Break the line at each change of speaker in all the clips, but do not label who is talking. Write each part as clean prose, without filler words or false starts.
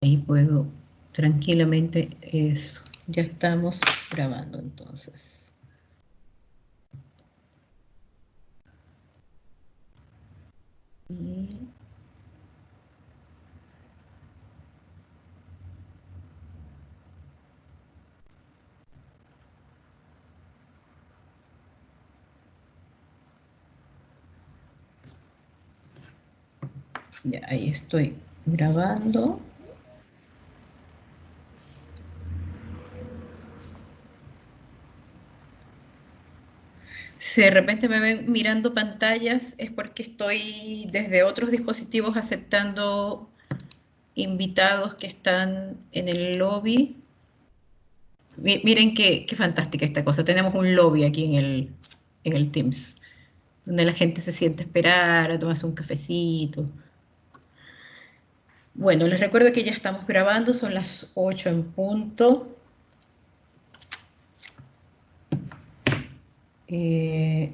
Ahí puedo tranquilamente eso. Ya estamos grabando entonces. Y ya, ahí estoy grabando. Si de repente me ven mirando pantallas es porque estoy desde otros dispositivos aceptando invitados que están en el lobby. Miren qué fantástica esta cosa. Tenemos un lobby aquí en el Teams, donde la gente se siente a esperar, a tomarse un cafecito. Bueno, les recuerdo que ya estamos grabando, son las 8 en punto. Eh,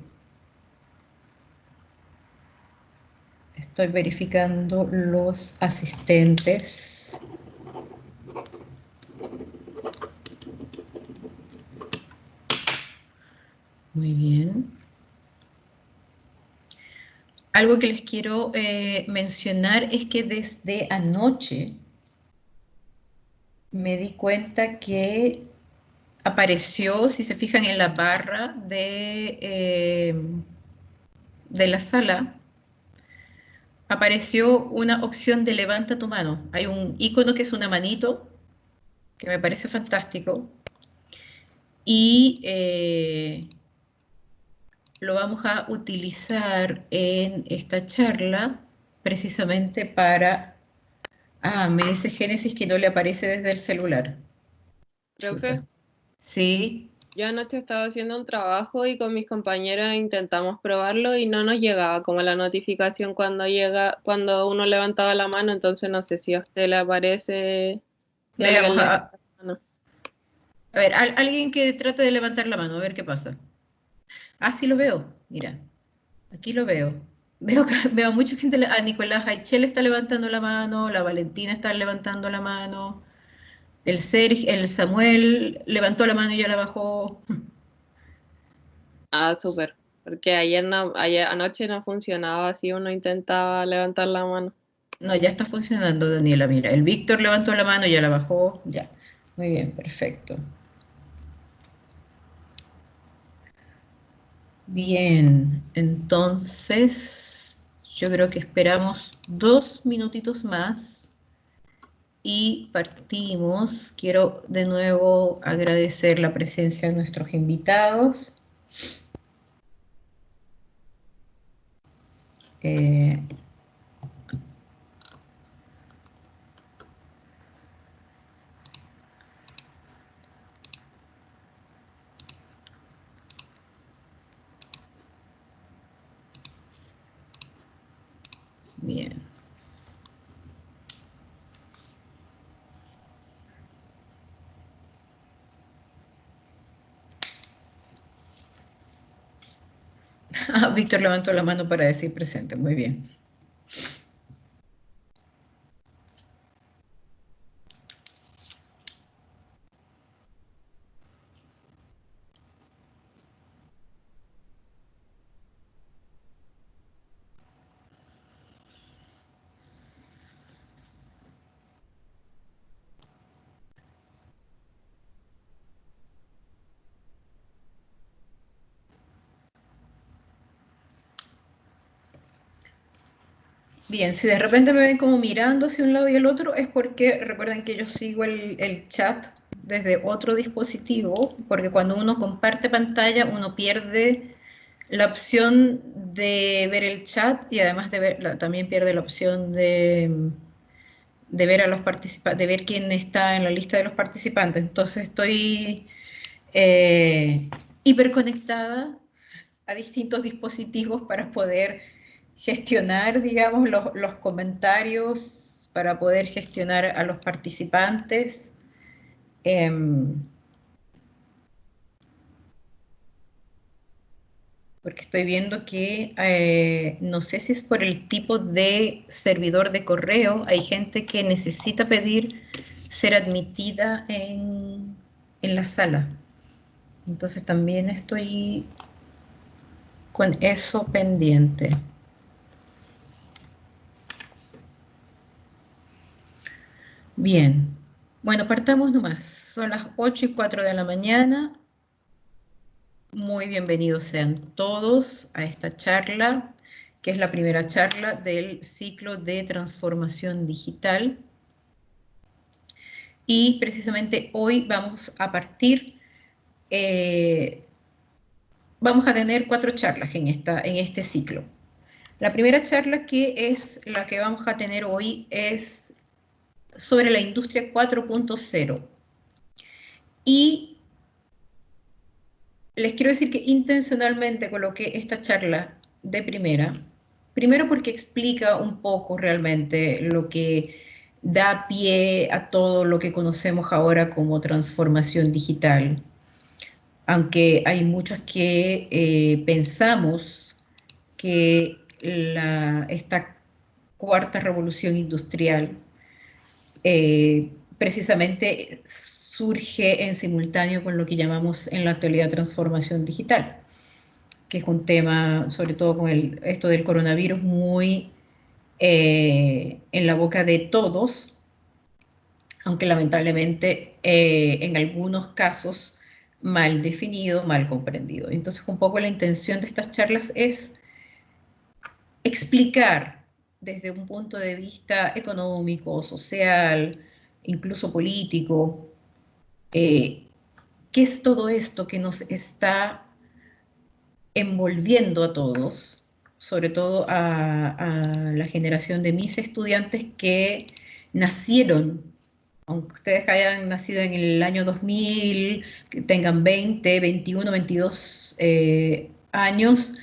Estoy verificando los asistentes. Muy bien. Algo que les quiero mencionar es que desde anoche me di cuenta que apareció, si se fijan en la barra de la sala, apareció una opción de levanta tu mano. Hay un icono que es una manito, que me parece fantástico, y lo vamos a utilizar en esta charla precisamente para... Ah, me dice Génesis que no le aparece desde el celular.
Profe,
Chuta. Sí.
yo anoche estaba haciendo un trabajo y con mis compañeras intentamos probarlo y no nos llegaba como la notificación cuando uno levantaba la mano, entonces no sé si a usted le aparece si alguien
Veamos.
levanta la mano.
A ver, alguien que trate de levantar la mano, a ver qué pasa. Ah, sí lo veo. Mira, aquí lo veo. Veo mucha gente. A Nicolás Aichel está levantando la mano, la Valentina está levantando la mano, el Samuel levantó la mano y ya la bajó.
Ah, súper, porque ayer anoche no funcionaba si uno intentaba levantar la mano.
No, ya está funcionando, Daniela. Mira, el Víctor levantó la mano, ya la bajó. Ya. Muy bien, perfecto. Bien, entonces yo creo que esperamos 2 minutitos más y partimos. Quiero de nuevo agradecer la presencia de nuestros invitados. Eh, bien. Ah, Víctor levantó la mano para decir presente. Muy bien. Bien, si de repente me ven como mirando hacia un lado y el otro, es porque recuerden que yo sigo el chat desde otro dispositivo, porque cuando uno comparte pantalla, uno pierde la opción de ver el chat y además también pierde la opción de ver a los participantes, de ver quién está en la lista de los participantes. Entonces estoy eh, hiperconectada a distintos dispositivos para poder gestionar, digamos, los comentarios, para poder gestionar a los participantes. Em, porque estoy viendo que no sé si es por el tipo de servidor de correo, hay gente que necesita pedir ser admitida en la sala. Entonces también estoy con eso pendiente. Bien, bueno, partamos nomás. Son las 8:04 de la mañana. Muy bienvenidos sean todos a esta charla, que es la primera charla del ciclo de transformación digital. Y precisamente hoy vamos a partir, vamos a tener 4 charlas en este ciclo. La primera charla, que es la que vamos a tener hoy, es sobre la industria 4.0. Y les quiero decir que intencionalmente coloqué esta charla de primera, primero porque explica un poco realmente lo que da pie a todo lo que conocemos ahora como transformación digital, aunque hay muchos que pensamos que esta cuarta revolución industrial precisamente surge en simultáneo con lo que llamamos en la actualidad transformación digital, que es un tema, sobre todo con esto del coronavirus, muy en la boca de todos, aunque lamentablemente en algunos casos mal definido, mal comprendido. Entonces, un poco la intención de estas charlas es explicar desde un punto de vista económico, social, incluso político, qué es todo esto que nos está envolviendo a todos, sobre todo a la generación de mis estudiantes que nacieron, aunque ustedes hayan nacido en el año 2000, que tengan 20, 21, 22 años,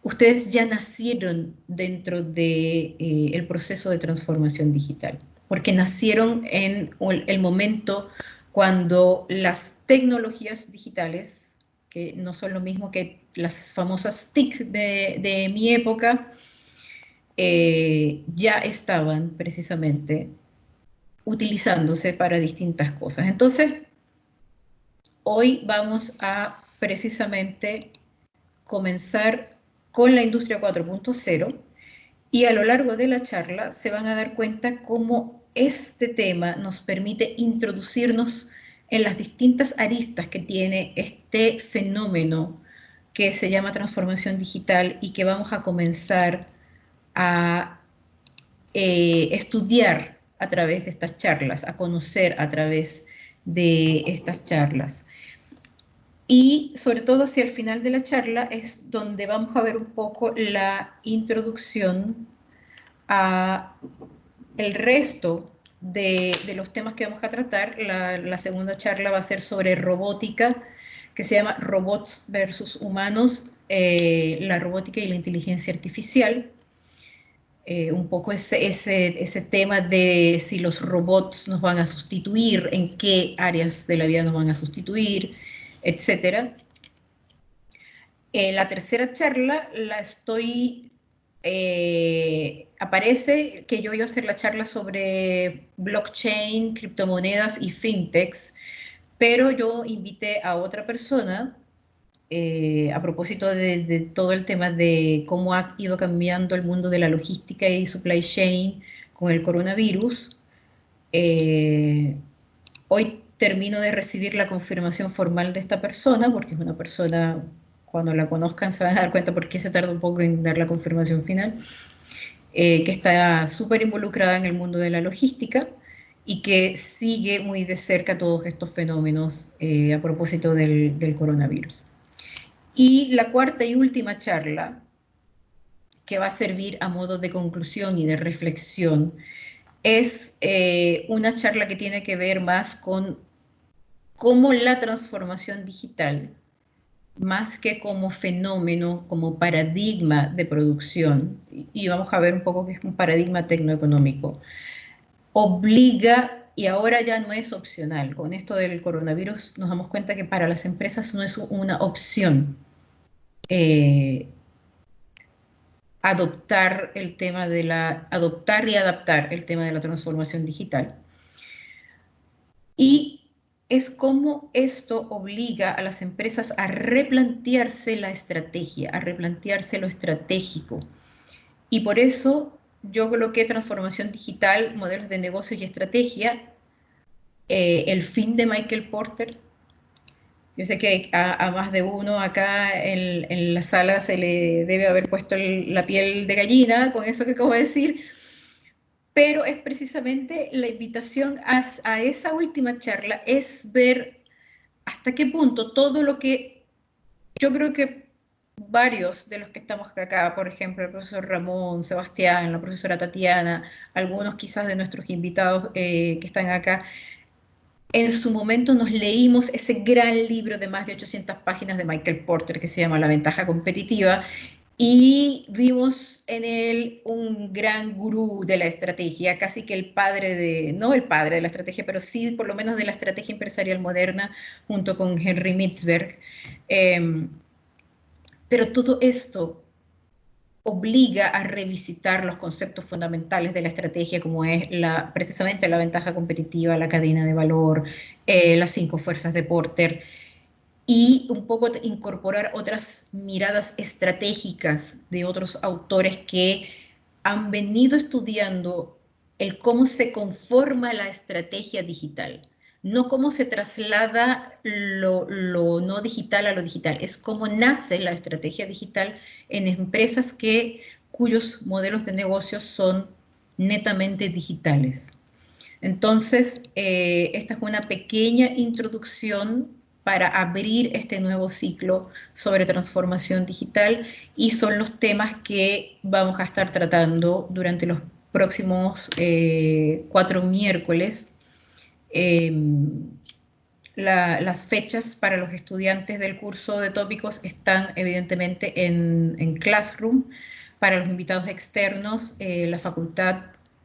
ustedes ya nacieron dentro de, el proceso de transformación digital, porque nacieron en el momento cuando las tecnologías digitales, que no son lo mismo que las famosas TIC de mi época, ya estaban precisamente utilizándose para distintas cosas. Entonces, hoy vamos a precisamente comenzar con la industria 4.0 y a lo largo de la charla se van a dar cuenta cómo este tema nos permite introducirnos en las distintas aristas que tiene este fenómeno que se llama transformación digital y que vamos a comenzar a estudiar a través de estas charlas, a conocer a través de estas charlas. Y sobre todo hacia el final de la charla es donde vamos a ver un poco la introducción a el resto de los temas que vamos a tratar. La segunda charla va a ser sobre robótica, que se llama Robots versus Humanos, la robótica y la inteligencia artificial. Un poco ese tema de si los robots nos van a sustituir, en qué áreas de la vida nos van a sustituir, etcétera. La tercera charla la estoy, aparece que yo iba a hacer la charla sobre blockchain, criptomonedas y fintechs, pero yo invité a otra persona a propósito de todo el tema de cómo ha ido cambiando el mundo de la logística y supply chain con el coronavirus. Eh, Hoy termino de recibir la confirmación formal de esta persona, porque es una persona, cuando la conozcan se van a dar cuenta por qué se tarda un poco en dar la confirmación final, que está súper involucrada en el mundo de la logística y que sigue muy de cerca todos estos fenómenos a propósito del coronavirus. Y la cuarta y última charla, que va a servir a modo de conclusión y de reflexión, es una charla que tiene que ver más con cómo la transformación digital, más que como fenómeno, como paradigma de producción, y vamos a ver un poco que es un paradigma tecnoeconómico, obliga, y ahora ya no es opcional. Con esto del coronavirus nos damos cuenta que para las empresas no es una opción, adoptar adoptar y adaptar el tema de la transformación digital. Y es como esto obliga a las empresas a replantearse la estrategia, a replantearse lo estratégico. Y por eso yo coloqué transformación digital, modelos de negocio y estrategia, el fin de Michael Porter. Yo sé que a más de uno acá en la sala se le debe haber puesto la piel de gallina con eso que acabo de decir, pero es precisamente la invitación a esa última charla, es ver hasta qué punto todo lo que yo creo que varios de los que estamos acá, por ejemplo, el profesor Ramón, Sebastián, la profesora Tatiana, algunos quizás de nuestros invitados que están acá, en su momento nos leímos ese gran libro de más de 800 páginas de Michael Porter que se llama La ventaja competitiva y vimos en él un gran gurú de la estrategia, casi que el padre de, no el padre de la estrategia, pero sí por lo menos de la estrategia empresarial moderna, junto con Henry Mitzberg. Pero todo esto obliga a revisitar los conceptos fundamentales de la estrategia, como es precisamente la ventaja competitiva, la cadena de valor, las 5 fuerzas de Porter, y un poco incorporar otras miradas estratégicas de otros autores que han venido estudiando el cómo se conforma la estrategia digital, no cómo se traslada lo no digital a lo digital, es cómo nace la estrategia digital en empresas cuyos modelos de negocios son netamente digitales. Entonces, esta es una pequeña introducción para abrir este nuevo ciclo sobre transformación digital y son los temas que vamos a estar tratando durante los próximos 4 miércoles. Eh, las fechas para los estudiantes del curso de tópicos están evidentemente en Classroom. Para los invitados externos, la facultad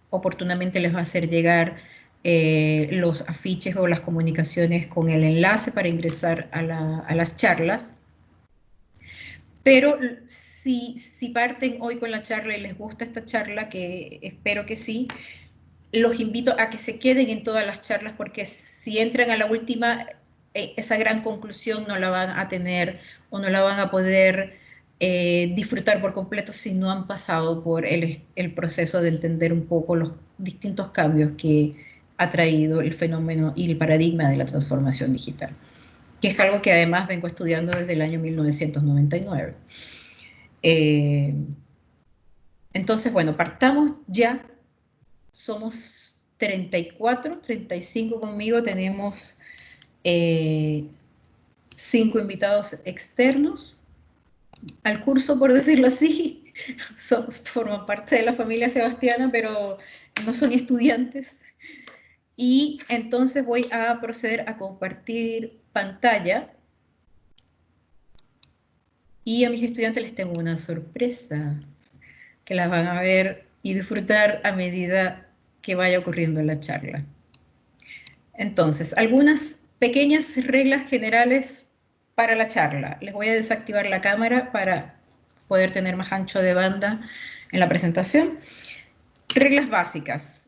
oportunamente les va a hacer llegar los afiches o las comunicaciones con el enlace para ingresar a las charlas. Pero si parten hoy con la charla y les gusta esta charla, que espero que sí, los invito a que se queden en todas las charlas porque si entran a la última, esa gran conclusión no la van a tener o no la van a poder disfrutar por completo si no han pasado por el proceso de entender un poco los distintos cambios que ha traído el fenómeno y el paradigma de la transformación digital, que es algo que además vengo estudiando desde el año 1999. Entonces, bueno, partamos ya. Somos 34, 35 conmigo, tenemos 5 invitados externos al curso, por decirlo así. Forman parte de la familia Sebastiana, pero no son estudiantes. Y entonces voy a proceder a compartir pantalla. Y a mis estudiantes les tengo una sorpresa, que las van a ver y disfrutar a medida que vaya ocurriendo la charla. Entonces, algunas pequeñas reglas generales para la charla. Les voy a desactivar la cámara para poder tener más ancho de banda en la presentación. Reglas básicas.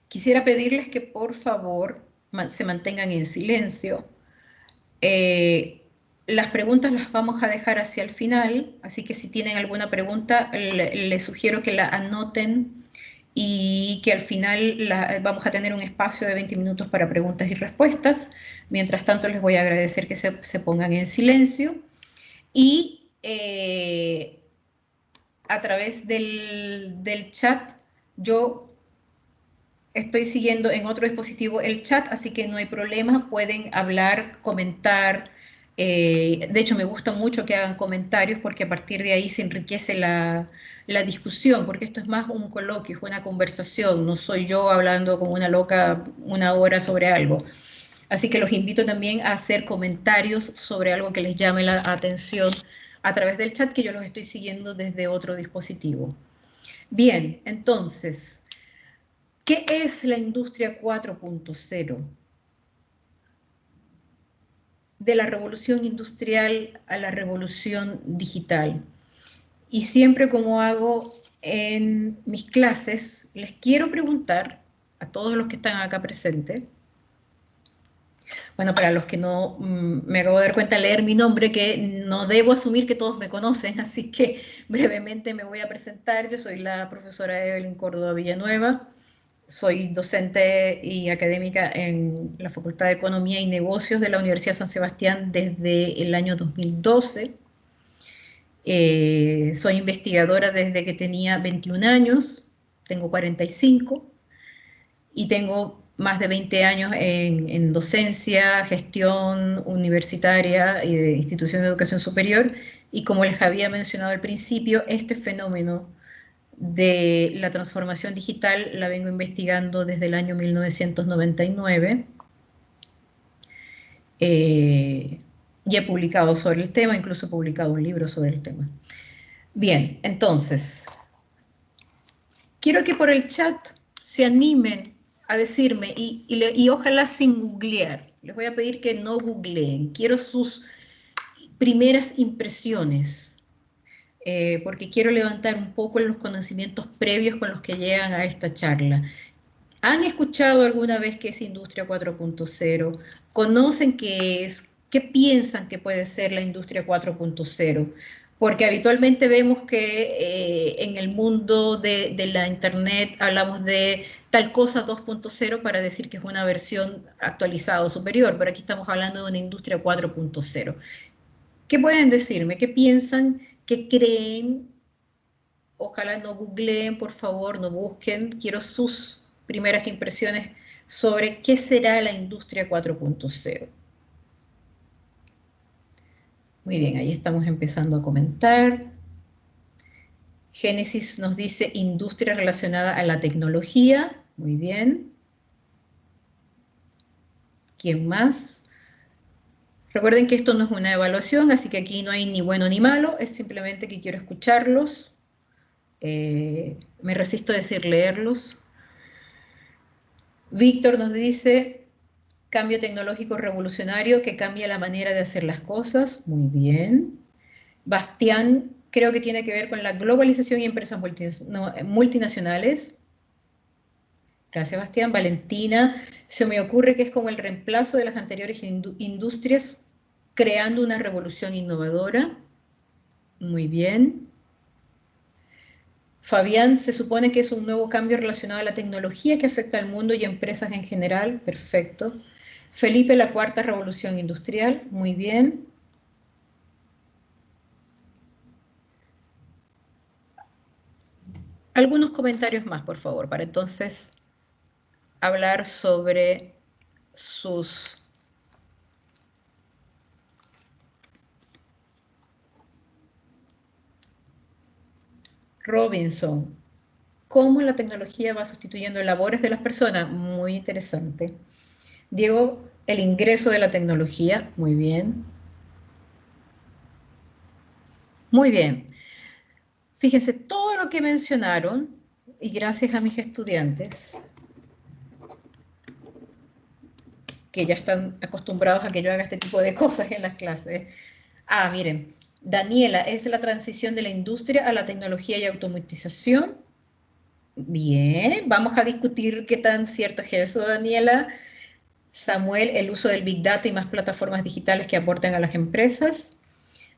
Quisiera pedirles que por favor se mantengan en silencio. Las preguntas las vamos a dejar hacia el final, así que si tienen alguna pregunta, les sugiero que la anoten y que al final vamos a tener un espacio de 20 minutos para preguntas y respuestas. Mientras tanto, les voy a agradecer que se pongan en silencio y a través del chat yo estoy siguiendo en otro dispositivo el chat, así que no hay problema, pueden hablar, comentar. De hecho, me gusta mucho que hagan comentarios porque a partir de ahí se enriquece la discusión, porque esto es más un coloquio, es una conversación, no soy yo hablando como una loca una hora sobre algo. Así que los invito también a hacer comentarios sobre algo que les llame la atención a través del chat, que yo los estoy siguiendo desde otro dispositivo. Bien, entonces, ¿qué es la industria 4.0? de la revolución industrial a la revolución digital. Y siempre, como hago en mis clases, les quiero preguntar a todos los que están acá presentes. Bueno, para los que no me acabo de dar cuenta al leer mi nombre, que no debo asumir que todos me conocen, así que brevemente me voy a presentar. Yo soy la profesora Evelyn Córdoba Villanueva, soy docente y académica en la Facultad de Economía y Negocios de la Universidad San Sebastián desde el año 2012. Soy investigadora desde que tenía 21 años, tengo 45 y tengo más de 20 años en docencia, gestión universitaria y de institución de educación superior. Y como les había mencionado al principio, este fenómeno de la transformación digital la vengo investigando desde el año 1999. Y he publicado sobre el tema, incluso he publicado un libro sobre el tema. Bien, entonces, quiero que por el chat se animen a decirme, y ojalá sin googlear. Les voy a pedir que no googleen. Quiero sus primeras impresiones, porque quiero levantar un poco los conocimientos previos con los que llegan a esta charla. ¿Han escuchado alguna vez qué es Industria 4.0? ¿Conocen qué es? ¿Qué piensan que puede ser la Industria 4.0? Porque habitualmente vemos que en el mundo de la Internet hablamos de tal cosa 2.0 para decir que es una versión actualizada o superior, pero aquí estamos hablando de una Industria 4.0. ¿Qué pueden decirme? ¿Qué piensan? ¿Qué creen? Ojalá no googleen, por favor, no busquen. Quiero sus primeras impresiones sobre qué será la Industria 4.0. Muy bien, ahí estamos empezando a comentar. Génesis nos dice industria relacionada a la tecnología. Muy bien. ¿Quién más? Recuerden que esto no es una evaluación, así que aquí no hay ni bueno ni malo, es simplemente que quiero escucharlos. Me resisto a decir leerlos. Víctor nos dice, cambio tecnológico revolucionario que cambia la manera de hacer las cosas. Muy bien. Bastián, creo que tiene que ver con la globalización y empresas multinacionales. Gracias, Bastián. Valentina, se me ocurre que es como el reemplazo de las anteriores industrias, creando una revolución innovadora. Muy bien. Fabián, se supone que es un nuevo cambio relacionado a la tecnología que afecta al mundo y a empresas en general. Perfecto. Felipe, la cuarta revolución industrial. Muy bien. Algunos comentarios más, por favor, para entonces hablar sobre sus... Robinson, ¿cómo la tecnología va sustituyendo labores de las personas? Muy interesante. Diego, el ingreso de la tecnología. Muy bien. Muy bien. Fíjense, todo lo que mencionaron, y gracias a mis estudiantes, que ya están acostumbrados a que yo haga este tipo de cosas en las clases. Ah, miren, Daniela, es la transición de la industria a la tecnología y automatización. Bien, vamos a discutir qué tan cierto es eso, Daniela. Samuel, el uso del Big Data y más plataformas digitales que aporten a las empresas.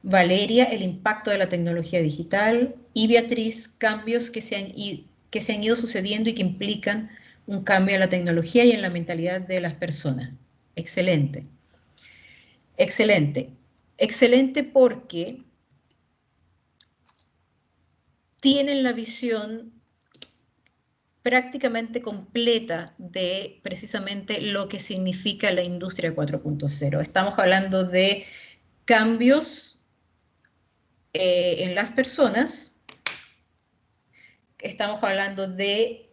Valeria, el impacto de la tecnología digital. Y Beatriz, cambios que se han ido sucediendo y que implican un cambio en la tecnología y en la mentalidad de las personas. Excelente. Excelente. Excelente porque tienen la visión prácticamente completa de precisamente lo que significa la industria 4.0. Estamos hablando de cambios en las personas, estamos hablando de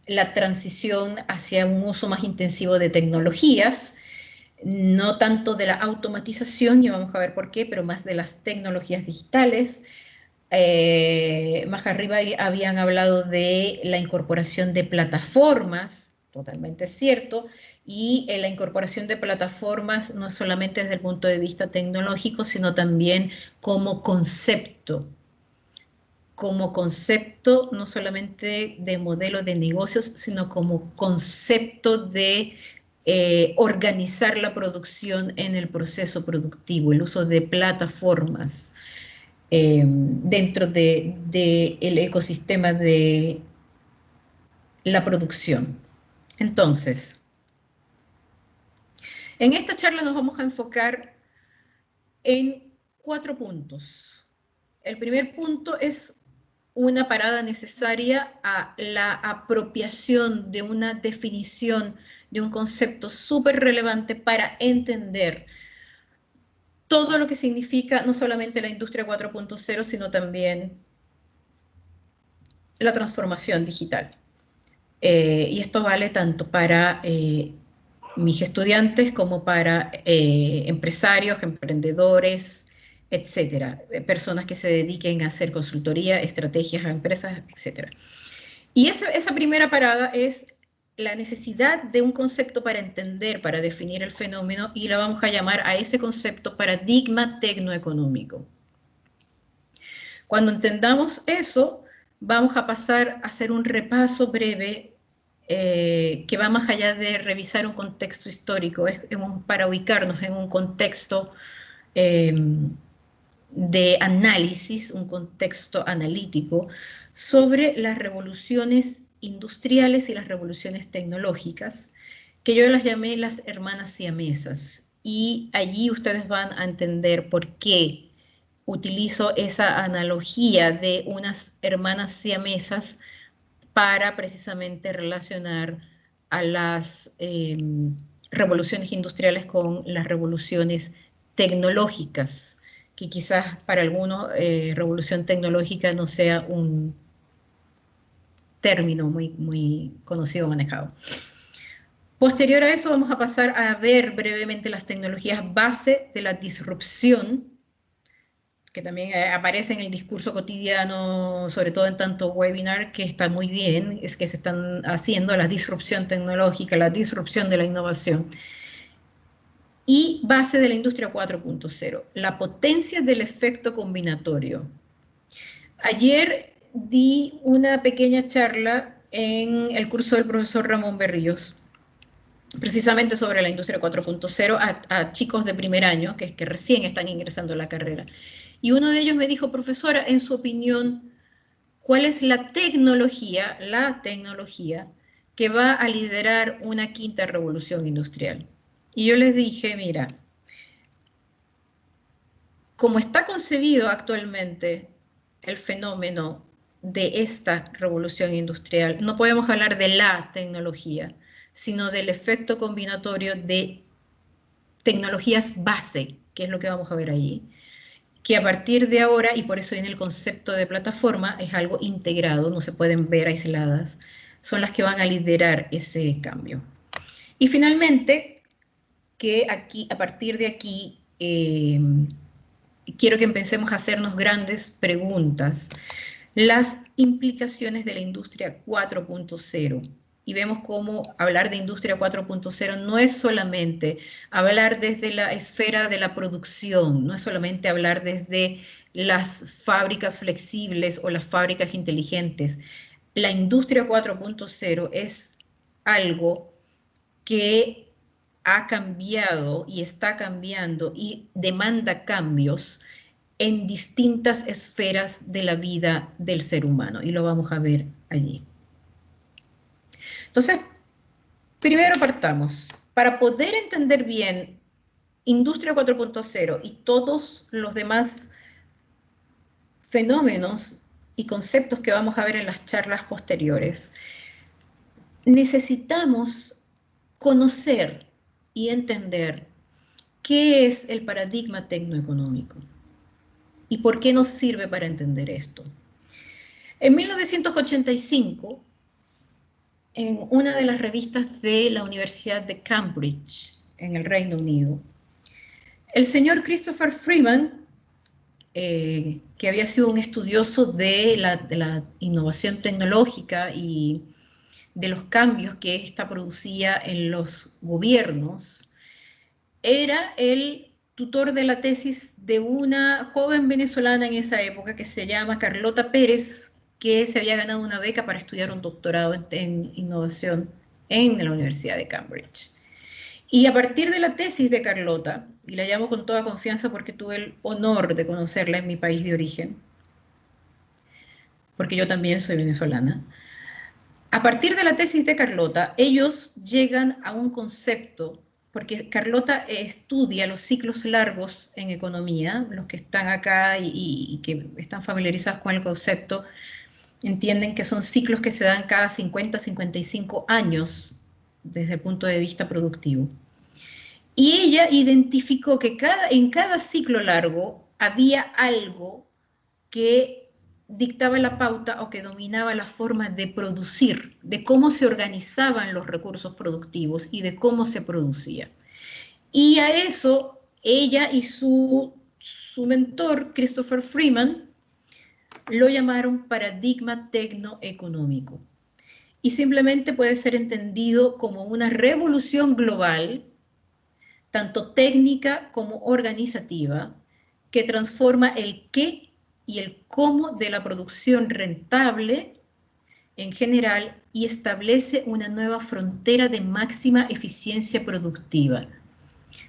la transición hacia un uso más intensivo de tecnologías, no tanto de la automatización, y vamos a ver por qué, pero más de las tecnologías digitales. Más arriba habían hablado de la incorporación de plataformas totalmente cierto, y la incorporación de plataformas no solamente desde el punto de vista tecnológico, sino también como concepto no solamente de modelo de negocios, sino como concepto de organizar la producción en el proceso productivo, el uso de plataformas dentro del ecosistema de la producción. Entonces, en esta charla nos vamos a enfocar en 4 puntos. El primer punto es una parada necesaria a la apropiación de una definición de un concepto súper relevante para entender todo lo que significa no solamente la industria 4.0, sino también la transformación digital. Y esto vale tanto para mis estudiantes como para empresarios, emprendedores, etcétera, personas que se dediquen a hacer consultoría, estrategias a empresas, etcétera. Y esa primera parada es la necesidad de un concepto para entender, para definir el fenómeno, y la vamos a llamar a ese concepto paradigma tecnoeconómico. Cuando entendamos eso, vamos a pasar a hacer un repaso breve que va más allá de revisar un contexto histórico, es para ubicarnos en un contexto de análisis, un contexto analítico sobre las revoluciones industriales y las revoluciones tecnológicas, que yo las llamé las hermanas siamesas. Y allí ustedes van a entender por qué utilizo esa analogía de unas hermanas siamesas para precisamente relacionar a las revoluciones industriales con las revoluciones tecnológicas, que quizás para algunos revolución tecnológica no sea un término muy conocido o manejado. Posterior a eso vamos a pasar a ver brevemente las tecnologías base de la disrupción, que también aparece en el discurso cotidiano, sobre todo en tanto webinar, que está muy bien, es que se están haciendo la disrupción tecnológica, la disrupción de la innovación. Y base de la industria 4.0, la potencia del efecto combinatorio. Ayer di una pequeña charla en el curso del profesor Ramón Berríos, precisamente sobre la industria 4.0 a chicos de primer año que recién están ingresando a la carrera. Y uno de ellos me dijo, profesora, en su opinión, ¿cuál es la tecnología que va a liderar una quinta revolución industrial? Y yo les dije, mira, como está concebido actualmente el fenómeno de esta revolución industrial, no podemos hablar de la tecnología, sino del efecto combinatorio de tecnologías base, que es lo que vamos a ver allí, que a partir de ahora, y por eso viene el concepto de plataforma, es algo integrado, no se pueden ver aisladas, son las que van a liderar ese cambio. Y finalmente, que aquí, a partir de aquí, quiero que empecemos a hacernos grandes preguntas. Las implicaciones de la industria 4.0. Y vemos cómo hablar de industria 4.0 no es solamente hablar desde la esfera de la producción, no es solamente hablar desde las fábricas flexibles o las fábricas inteligentes. La industria 4.0 es algo que ha cambiado y está cambiando y demanda cambios en distintas esferas de la vida del ser humano, y lo vamos a ver allí. Entonces, primero partamos. Para poder entender bien Industria 4.0 y todos los demás fenómenos y conceptos que vamos a ver en las charlas posteriores, necesitamos conocer y entender qué es el paradigma tecnoeconómico y por qué nos sirve para entender esto. En 1985, en una de las revistas de la Universidad de Cambridge, en el Reino Unido, el señor Christopher Freeman, que había sido un estudioso de la innovación tecnológica y de los cambios que ésta producía en los gobiernos, era el tutor de la tesis de una joven venezolana en esa época que se llama Carlota Pérez, que se había ganado una beca para estudiar un doctorado en innovación en la Universidad de Cambridge. Y a partir de la tesis de Carlota, y la llamo con toda confianza porque tuve el honor de conocerla en mi país de origen, porque yo también soy venezolana, a partir de la tesis de Carlota, ellos llegan a un concepto, porque Carlota estudia los ciclos largos en economía, los que están acá y que están familiarizados con el concepto, entienden que son ciclos que se dan cada 50, 55 años desde el punto de vista productivo. Y ella identificó que en cada ciclo largo había algo que dictaba la pauta o que dominaba la forma de producir, de cómo se organizaban los recursos productivos y de cómo se producía. Y a eso ella y su mentor, Christopher Freeman, lo llamaron paradigma tecnoeconómico. Y simplemente puede ser entendido como una revolución global, tanto técnica como organizativa, que transforma el qué y el cómo de la producción rentable en general y establece una nueva frontera de máxima eficiencia productiva.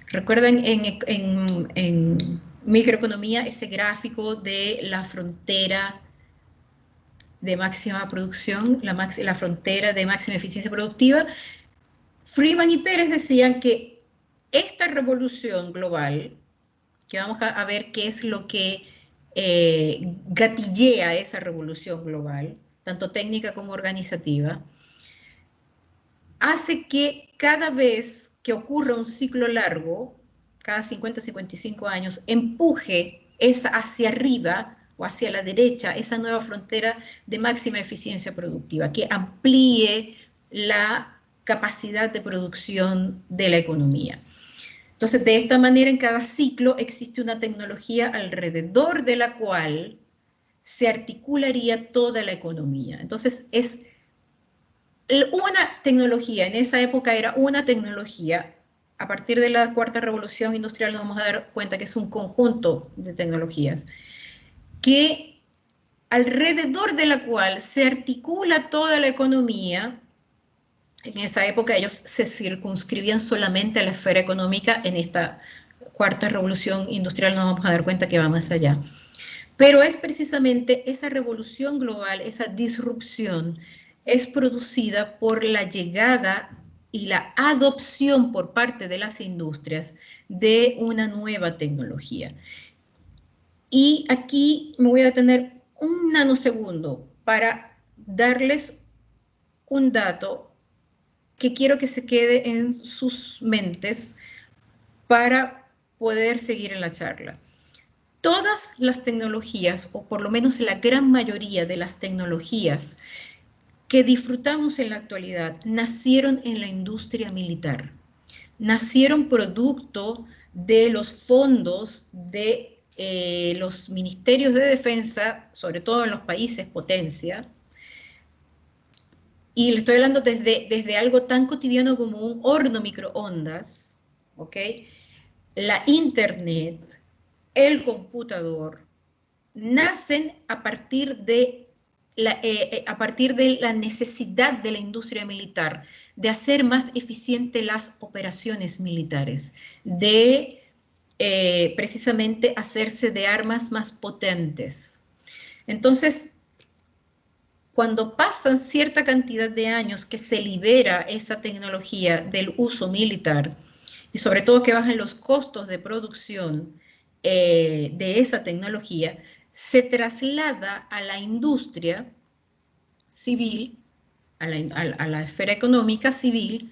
Recuerden en microeconomía ese gráfico de la frontera de máxima producción, la frontera de máxima eficiencia productiva. Freeman y Pérez decían que esta revolución global, que vamos a ver qué es lo que gatillea esa revolución global, tanto técnica como organizativa, hace que cada vez que ocurra un ciclo largo, cada 50, 55 años, empuje hacia arriba o hacia la derecha esa nueva frontera de máxima eficiencia productiva, que amplíe la capacidad de producción de la economía. Entonces, de esta manera, en cada ciclo existe una tecnología alrededor de la cual se articularía toda la economía. Entonces, es una tecnología, en esa época era una tecnología. A partir de la cuarta revolución industrial nos vamos a dar cuenta que es un conjunto de tecnologías que alrededor de la cual se articula toda la economía. En esa época ellos se circunscribían solamente a la esfera económica. En esta cuarta revolución industrial nos vamos a dar cuenta que va más allá. Pero es precisamente esa revolución global, esa disrupción, es producida por la llegada y la adopción por parte de las industrias de una nueva tecnología. Y aquí me voy a detener un nanosegundo para darles un dato que quiero que se quede en sus mentes para poder seguir en la charla. Todas las tecnologías, o por lo menos la gran mayoría de las tecnologías que disfrutamos en la actualidad, nacieron en la industria militar. Nacieron producto de los fondos de los ministerios de defensa, sobre todo en los países potencia, y le estoy hablando desde algo tan cotidiano como un horno microondas, ¿ok? La internet, el computador, nacen a partir de a partir de la necesidad de la industria militar de hacer más eficientes las operaciones militares, de precisamente hacerse de armas más potentes. Entonces, cuando pasan cierta cantidad de años que se libera esa tecnología del uso militar, y sobre todo que bajan los costos de producción de esa tecnología, se traslada a la industria civil, a la esfera económica civil,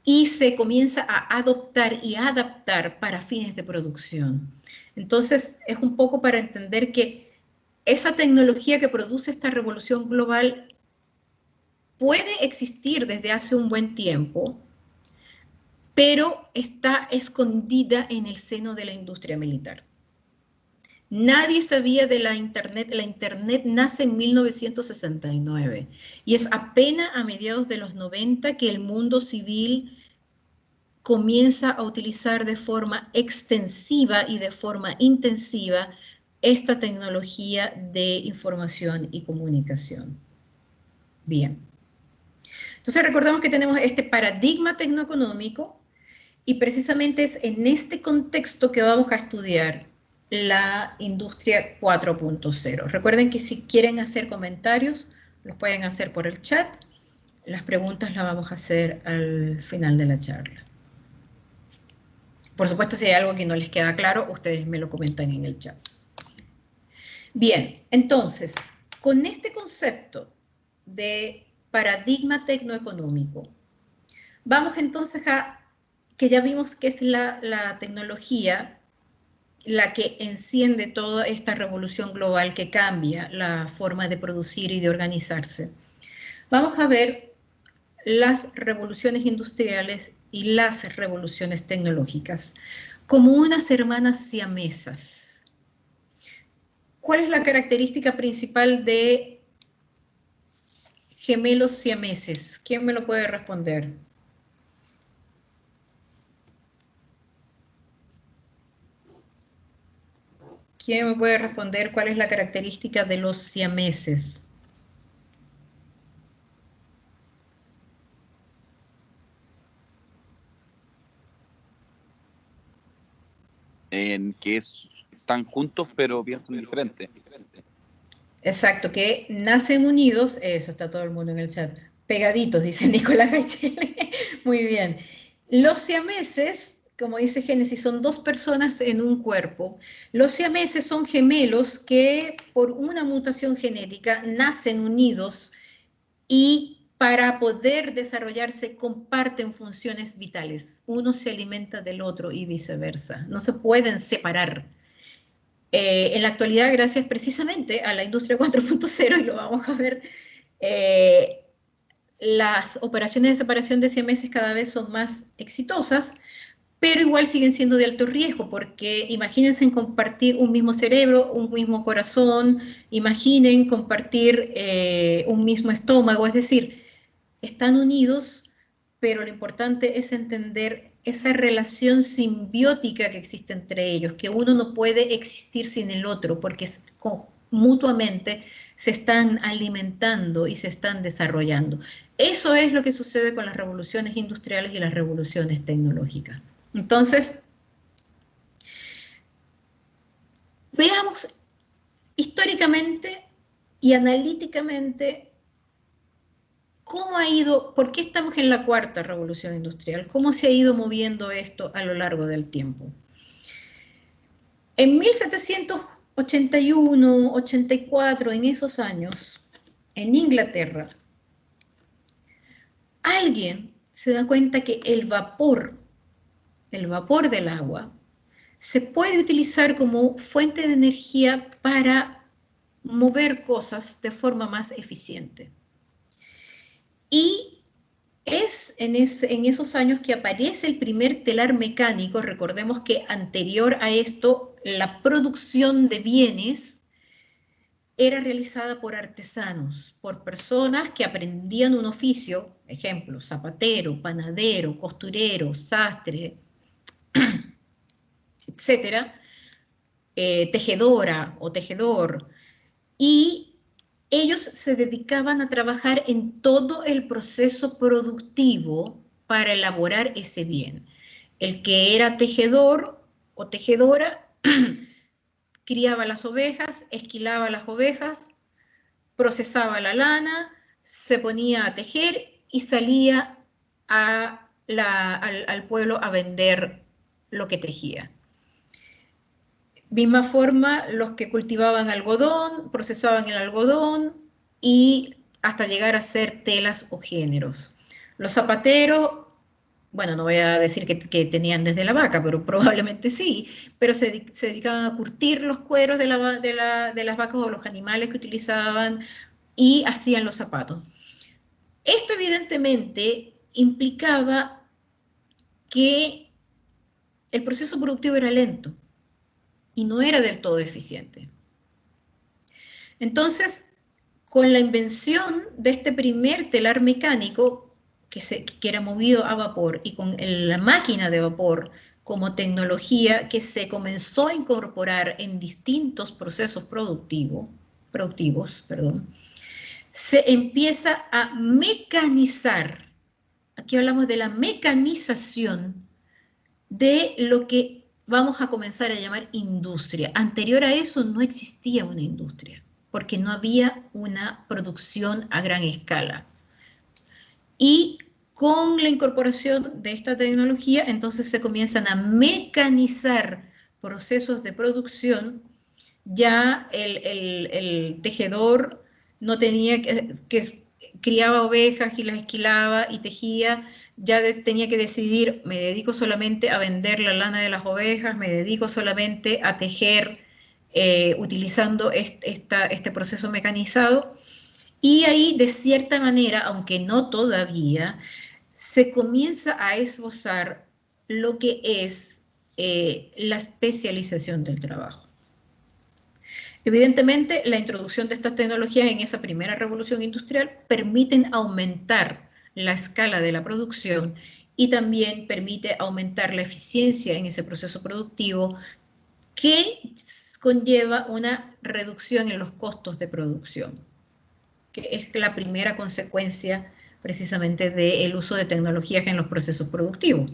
y se comienza a adoptar y a adaptar para fines de producción. Entonces, es un poco para entender que esa tecnología que produce esta revolución global puede existir desde hace un buen tiempo, pero está escondida en el seno de la industria militar. Nadie sabía de la Internet. La Internet nace en 1969 y es apenas a mediados de los 90 que el mundo civil comienza a utilizar de forma extensiva y de forma intensiva esta tecnología de información y comunicación. Bien. Entonces recordamos que tenemos este paradigma tecnoeconómico y precisamente es en este contexto que vamos a estudiar la industria 4.0. Recuerden que si quieren hacer comentarios, los pueden hacer por el chat. Las preguntas las vamos a hacer al final de la charla. Por supuesto, si hay algo que no les queda claro, ustedes me lo comentan en el chat. Bien, entonces, con este concepto de paradigma tecnoeconómico, vamos entonces a, que ya vimos que es la tecnología la que enciende toda esta revolución global que cambia la forma de producir y de organizarse. Vamos a ver las revoluciones industriales y las revoluciones tecnológicas como unas hermanas siamesas. ¿Cuál es la característica principal de gemelos siameses? ¿Quién me lo puede responder? ¿Quién me puede responder cuál es la característica de los siameses?
En que están juntos pero piensan diferente.
Exacto, que nacen unidos, eso está todo el mundo en el chat, pegaditos, dice Nicolás Gachele. Muy bien. Los siameses, como dice Génesis, son dos personas en un cuerpo. Los siameses son gemelos que por una mutación genética nacen unidos y para poder desarrollarse comparten funciones vitales. Uno se alimenta del otro y viceversa. No se pueden separar. En la actualidad, gracias precisamente a la industria 4.0, y lo vamos a ver, las operaciones de separación de siameses cada vez son más exitosas, pero igual siguen siendo de alto riesgo, porque imagínense en compartir un mismo cerebro, un mismo corazón, imaginen compartir un mismo estómago, es decir, están unidos, pero lo importante es entender esa relación simbiótica que existe entre ellos, que uno no puede existir sin el otro, porque mutuamente se están alimentando y se están desarrollando. Eso es lo que sucede con las revoluciones industriales y las revoluciones tecnológicas. Entonces, veamos históricamente y analíticamente cómo ha ido, por qué estamos en la cuarta revolución industrial, cómo se ha ido moviendo esto a lo largo del tiempo. En 1781, 84, en esos años, en Inglaterra, alguien se da cuenta que el vapor del agua, se puede utilizar como fuente de energía para mover cosas de forma más eficiente. Y es en esos años que aparece el primer telar mecánico. Recordemos que anterior a esto, la producción de bienes era realizada por artesanos, por personas que aprendían un oficio, ejemplo, zapatero, panadero, costurero, sastre, etcétera, tejedora o tejedor, y ellos se dedicaban a trabajar en todo el proceso productivo para elaborar ese bien. El que era tejedor o tejedora criaba las ovejas, esquilaba las ovejas, procesaba la lana, se ponía a tejer y salía al pueblo a vender lo que tejía. Misma forma, los que cultivaban algodón, procesaban el algodón y hasta llegar a hacer telas o géneros. Los zapateros, bueno, no voy a decir que tenían desde la vaca, pero probablemente sí, pero se dedicaban a curtir los cueros de las vacas o los animales que utilizaban y hacían los zapatos. Esto evidentemente implicaba que el proceso productivo era lento. y no era del todo eficiente. Entonces, con la invención de este primer telar mecánico, que era movido a vapor, y con la máquina de vapor como tecnología que se comenzó a incorporar en distintos procesos productivos, se empieza a mecanizar. Aquí hablamos de la mecanización de lo que vamos a comenzar a llamar industria. Anterior a eso no existía una industria, porque no había una producción a gran escala. Y con la incorporación de esta tecnología, entonces se comienzan a mecanizar procesos de producción. Ya el tejedor no tenía que criaba ovejas y las esquilaba y tejía, ya tenía que decidir, me dedico solamente a vender la lana de las ovejas, me dedico solamente a tejer utilizando este proceso mecanizado. Y ahí, de cierta manera, aunque no todavía, se comienza a esbozar lo que es la especialización del trabajo. Evidentemente, la introducción de estas tecnologías en esa primera revolución industrial permiten aumentar la escala de la producción y también permite aumentar la eficiencia en ese proceso productivo que conlleva una reducción en los costos de producción, que es la primera consecuencia precisamente del uso de tecnologías en los procesos productivos.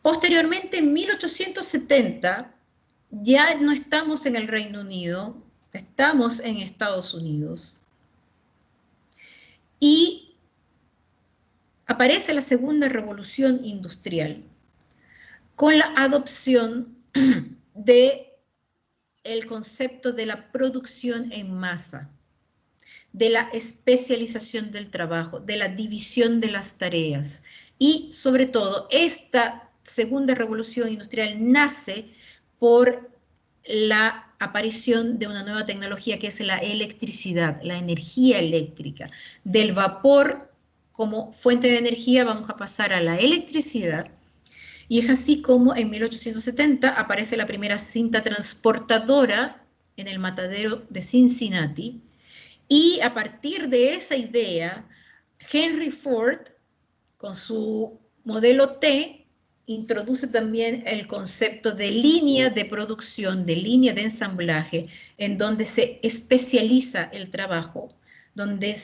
Posteriormente, en 1870, ya no estamos en el Reino Unido, estamos en Estados Unidos. Y aparece la segunda revolución industrial con la adopción del concepto de la producción en masa, de la especialización del trabajo, de la división de las tareas. Y sobre todo, esta segunda revolución industrial nace por la aparición de una nueva tecnología que es la electricidad, la energía eléctrica. Del vapor como fuente de energía vamos a pasar a la electricidad, y es así como en 1870 aparece la primera cinta transportadora en el matadero de Cincinnati, y a partir de esa idea, Henry Ford, con su modelo T, introduce también el concepto de línea de producción, de línea de ensamblaje, en donde se especializa el trabajo, donde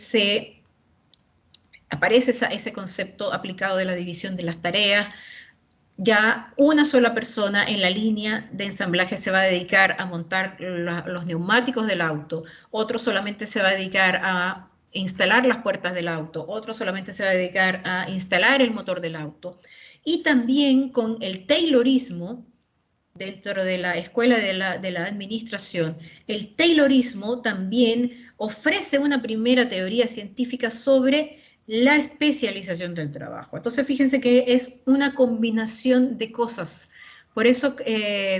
aparece ese concepto aplicado de la división de las tareas. Ya una sola persona en la línea de ensamblaje se va a dedicar a montar los neumáticos del auto, otro solamente se va a dedicar a instalar las puertas del auto, otro solamente se va a dedicar a instalar el motor del auto. Y también con el Taylorismo, dentro de la escuela de la administración, el Taylorismo también ofrece una primera teoría científica sobre la especialización del trabajo. Entonces, fíjense que es una combinación de cosas. Por eso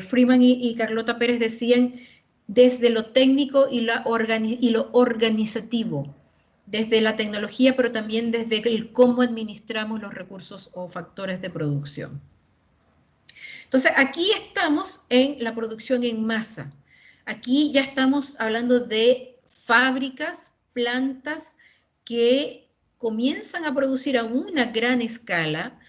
Freeman y Carlota Pérez decían desde lo técnico y lo organizativo, desde la tecnología, pero también desde el cómo administramos los recursos o factores de producción. Entonces, aquí estamos en la producción en masa. Aquí ya estamos hablando de fábricas, plantas que comienzan a producir a una gran escala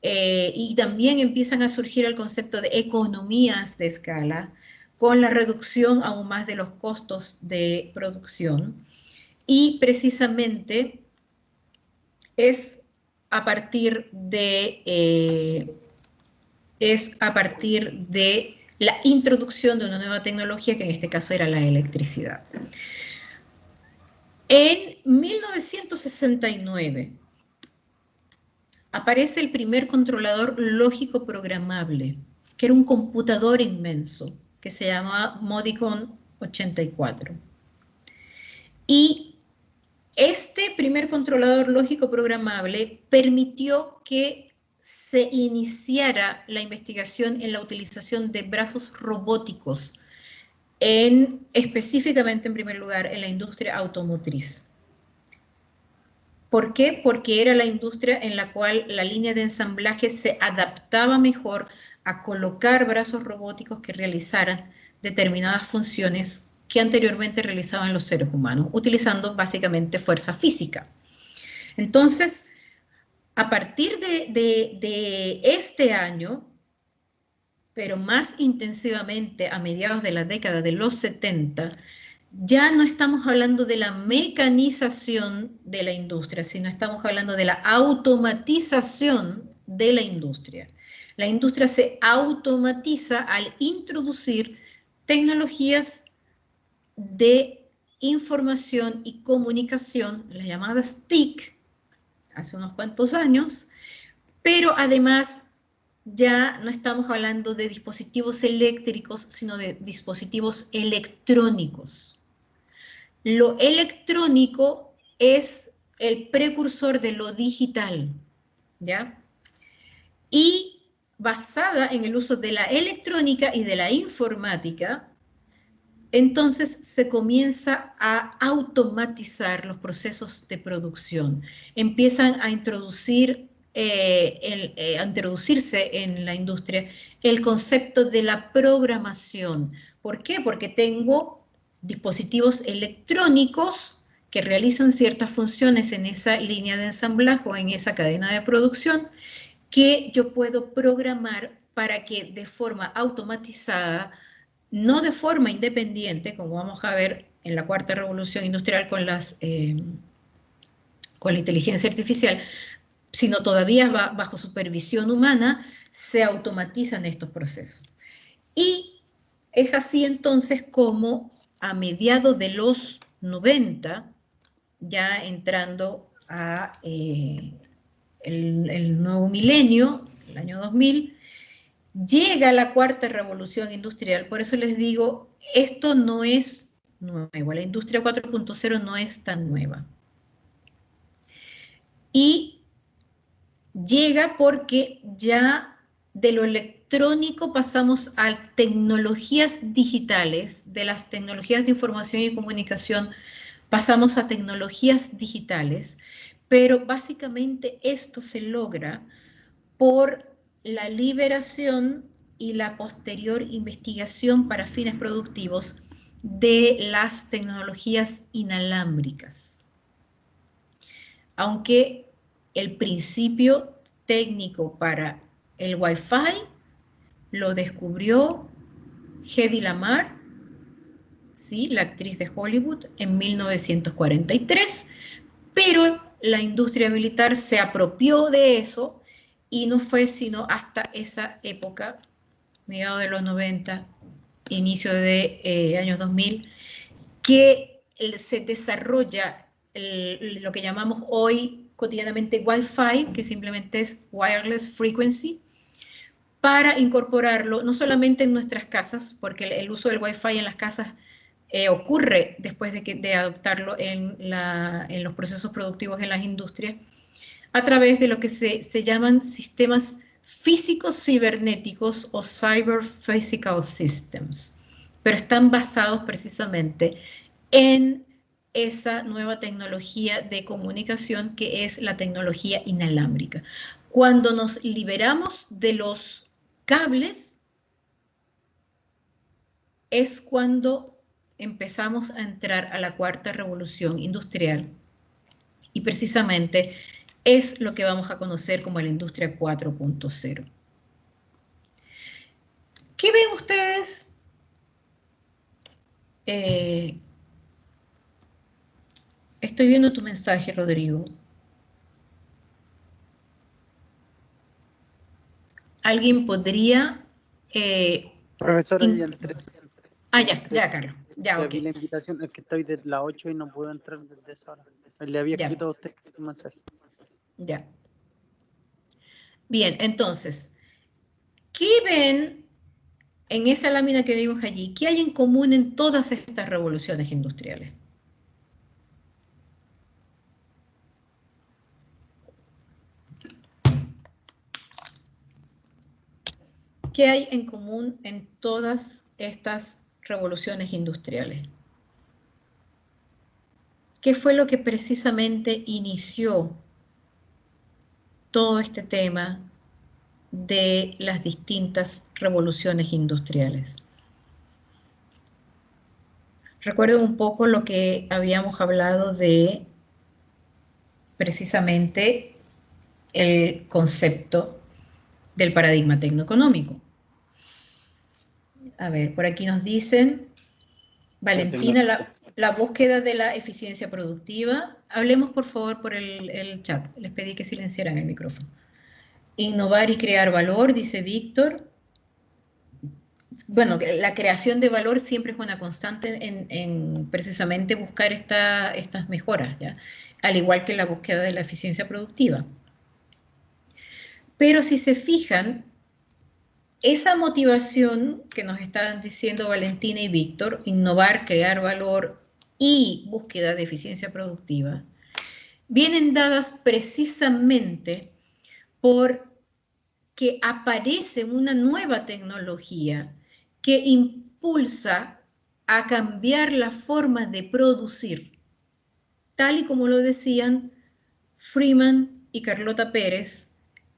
y también empiezan a surgir el concepto de economías de escala con la reducción aún más de los costos de producción. Y precisamente es a partir de la introducción de una nueva tecnología, que en este caso era la electricidad. En 1969 aparece el primer controlador lógico programable, que era un computador inmenso, que se llamaba Modicon 84. Y este primer controlador lógico programable permitió que se iniciara la investigación en la utilización de brazos robóticos, específicamente en primer lugar en la industria automotriz. ¿Por qué? Porque era la industria en la cual la línea de ensamblaje se adaptaba mejor a colocar brazos robóticos que realizaran determinadas funciones que anteriormente realizaban los seres humanos, utilizando básicamente fuerza física. Entonces, a partir de este año, pero más intensivamente a mediados de la década de los 70, ya no estamos hablando de la mecanización de la industria, sino estamos hablando de la automatización de la industria. La industria se automatiza al introducir tecnologías de información y comunicación, las llamadas TIC, hace unos cuantos años, pero además ya no estamos hablando de dispositivos eléctricos, sino de dispositivos electrónicos. Lo electrónico es el precursor de lo digital, ¿ya? Y basada en el uso de la electrónica y de la informática, entonces se comienza a automatizar los procesos de producción. Empiezan a introducirse en la industria el concepto de la programación. ¿Por qué? Porque tengo dispositivos electrónicos que realizan ciertas funciones en esa línea de ensamblaje o en esa cadena de producción que yo puedo programar para que de forma automatizada, no de forma independiente, como vamos a ver en la cuarta revolución industrial con la inteligencia artificial, sino todavía bajo supervisión humana, se automatizan estos procesos. Y es así entonces como a mediados de los 90, ya entrando a el nuevo milenio, el año 2000, llega la cuarta revolución industrial. Por eso les digo, esto no es nuevo, la industria 4.0 no es tan nueva. Y llega porque ya de lo electrónico pasamos a tecnologías digitales, de las tecnologías de información y comunicación pasamos a tecnologías digitales, pero básicamente esto se logra por la liberación y la posterior investigación para fines productivos de las tecnologías inalámbricas. Aunque el principio técnico para el Wi-Fi lo descubrió Hedy Lamarr, ¿sí? La actriz de Hollywood, en 1943, pero la industria militar se apropió de eso y no fue sino hasta esa época, mediados de los 90, inicio de años 2000, que se desarrolla lo que llamamos hoy cotidianamente Wi-Fi, que simplemente es Wireless Frequency, para incorporarlo no solamente en nuestras casas, porque el uso del Wi-Fi en las casas ocurre después de adoptarlo en los procesos productivos en las industrias, a través de lo que se llaman sistemas físicos cibernéticos o Cyber Physical Systems, pero están basados precisamente en esa nueva tecnología de comunicación que es la tecnología inalámbrica. Cuando nos liberamos de los cables es cuando empezamos a entrar a la cuarta revolución industrial y precisamente es lo que vamos a conocer como la industria 4.0. ¿Qué ven ustedes? Estoy viendo tu mensaje, Rodrigo. ¿Alguien podría...
Profesora, ya entré.
Ya, Carlos. Ya, ok.
Vi la invitación, es que estoy desde las 8 y no puedo entrar desde esa hora. Le había escrito a usted un mensaje.
Ya. Bien, entonces, ¿qué ven en esa lámina que vimos allí? ¿Qué hay en común en todas estas revoluciones industriales? ¿Qué hay en común en todas estas revoluciones industriales? ¿qué fue lo que precisamente inició todo este tema de las distintas revoluciones industriales? Recuerden un poco lo que habíamos hablado de precisamente el concepto del paradigma tecnoeconómico. A ver, por aquí nos dicen, Valentina, la búsqueda de la eficiencia productiva. Hablemos por favor por el chat, les pedí que silenciaran el micrófono. Innovar y crear valor, dice Víctor. Bueno, la creación de valor siempre es una constante en precisamente buscar estas mejoras, ¿ya? Al igual que la búsqueda de la eficiencia productiva. Pero si se fijan, esa motivación que nos están diciendo Valentina y Víctor, innovar, crear valor y búsqueda de eficiencia productiva, vienen dadas precisamente porque aparece una nueva tecnología que impulsa a cambiar la forma de producir, tal y como lo decían Freeman y Carlota Pérez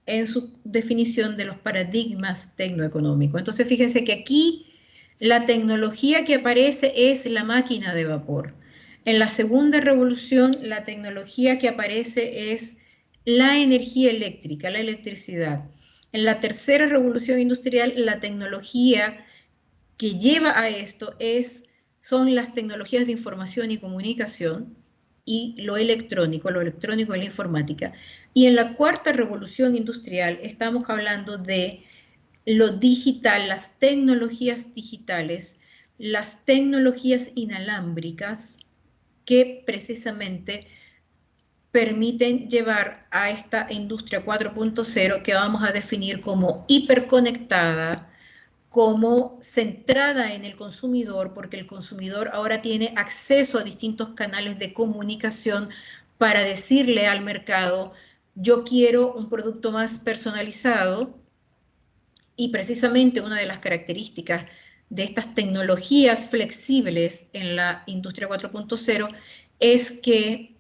en su definición de los paradigmas tecnoeconómicos. Entonces, fíjense que aquí la tecnología que aparece es la máquina de vapor. En la segunda revolución, la tecnología que aparece es la energía eléctrica, la electricidad. En la tercera revolución industrial, la tecnología que lleva a esto son las tecnologías de información y comunicación y lo electrónico y la informática. Y en la cuarta revolución industrial estamos hablando de lo digital, las tecnologías digitales, las tecnologías inalámbricas que precisamente permiten llevar a esta industria 4.0 que vamos a definir como hiperconectada, como centrada en el consumidor, porque el consumidor ahora tiene acceso a distintos canales de comunicación para decirle al mercado, yo quiero un producto más personalizado, y precisamente una de las características de estas tecnologías flexibles en la industria 4.0 es que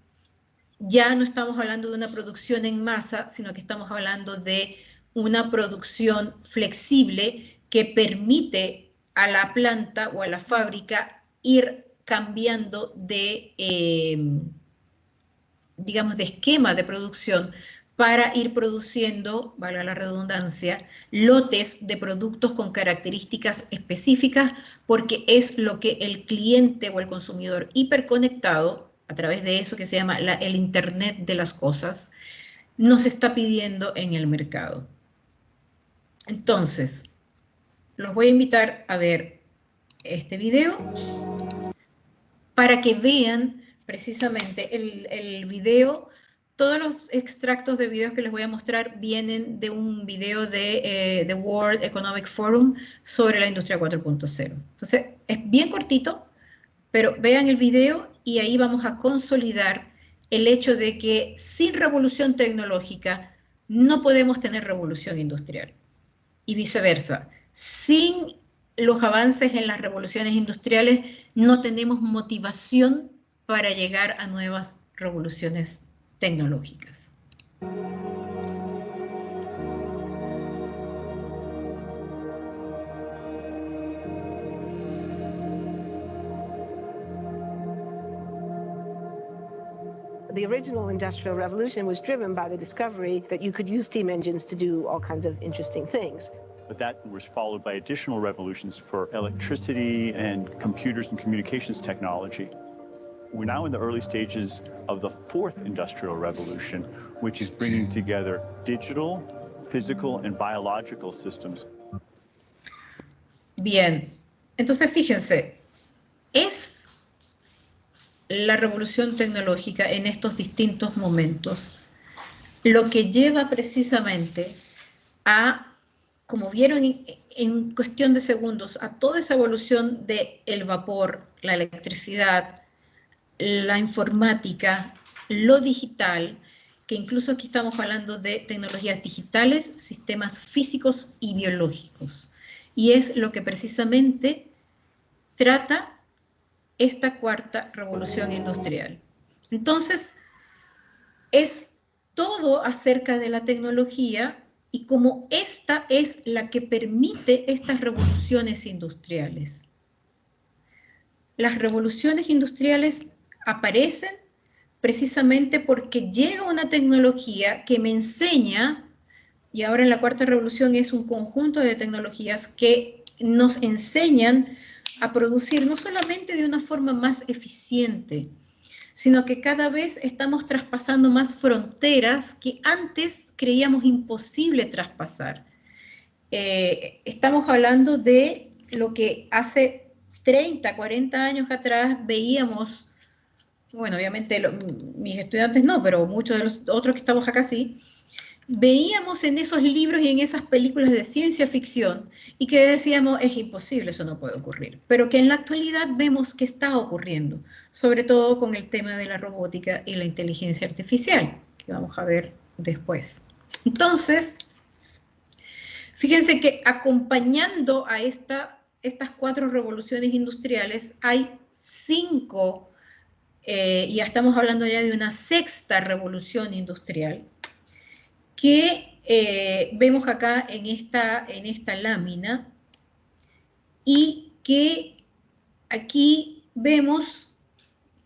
ya no estamos hablando de una producción en masa, sino que estamos hablando de una producción flexible que permite a la planta o a la fábrica ir cambiando digamos, de esquema de producción para ir produciendo, valga la redundancia, lotes de productos con características específicas, porque es lo que el cliente o el consumidor hiperconectado, a través de eso que se llama el Internet de las cosas, nos está pidiendo en el mercado. Entonces, los voy a invitar a ver este video para que vean precisamente el video. Todos los extractos de videos que les voy a mostrar vienen de un video de The World Economic Forum sobre la industria 4.0. Entonces, es bien cortito, pero vean el video y ahí vamos a consolidar el hecho de que sin revolución tecnológica no podemos tener revolución industrial. Y viceversa, sin los avances en las revoluciones industriales no tenemos motivación para llegar a nuevas revoluciones tecnológicas.
The original Industrial Revolution was driven by the discovery that you could use steam engines to do all kinds of interesting things.
But that was followed by additional revolutions for electricity and computers and communications technology. We're now in the early stages of the fourth Industrial Revolution, which is bringing together digital, physical, and biological systems.
Bien, entonces fíjense, es la revolución tecnológica en estos distintos momentos lo que lleva precisamente a, como vieron en cuestión de segundos, a toda esa evolución del vapor, la electricidad, la informática, lo digital, que incluso aquí estamos hablando de tecnologías digitales, sistemas físicos y biológicos. Y es lo que precisamente trata esta cuarta revolución industrial. Entonces, es todo acerca de la tecnología y cómo esta es la que permite estas revoluciones industriales. Las revoluciones industriales aparecen precisamente porque llega una tecnología que me enseña, y ahora en la cuarta revolución es un conjunto de tecnologías que nos enseñan a producir no solamente de una forma más eficiente, sino que cada vez estamos traspasando más fronteras que antes creíamos imposible traspasar. Estamos hablando de lo que hace 30, 40 años atrás veíamos, bueno, obviamente mis estudiantes no, pero muchos de los otros que estamos acá sí, veíamos en esos libros y en esas películas de ciencia ficción y que decíamos, es imposible, eso no puede ocurrir, pero que en la actualidad vemos que está ocurriendo, sobre todo con el tema de la robótica y la inteligencia artificial, que vamos a ver después. Entonces, fíjense que acompañando a estas 4 revoluciones industriales hay 5, ya estamos hablando ya de una 6ª revolución industrial, que vemos acá en esta lámina, y que aquí vemos,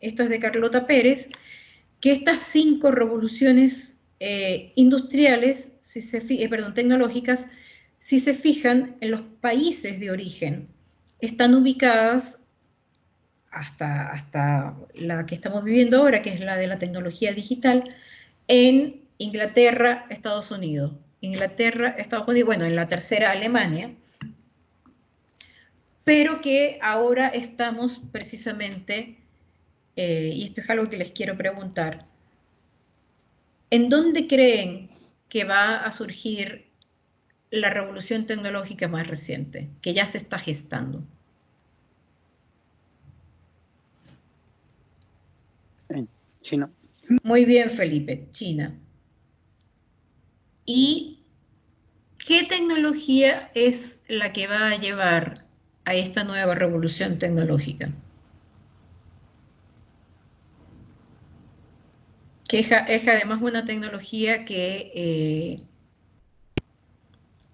esto es de Carlota Pérez, que estas 5 revoluciones industriales, tecnológicas, si se fijan en los países de origen, están ubicadas hasta la que estamos viviendo ahora, que es la de la tecnología digital, en Inglaterra, Estados Unidos. Inglaterra, Estados Unidos, bueno, en la tercera Alemania, pero que ahora estamos precisamente, y esto es algo que les quiero preguntar, ¿en dónde creen que va a surgir la revolución tecnológica más reciente, que ya se está gestando?
En China.
Muy bien, Felipe, China. ¿Y qué tecnología es la que va a llevar a esta nueva revolución tecnológica? Que es además una tecnología que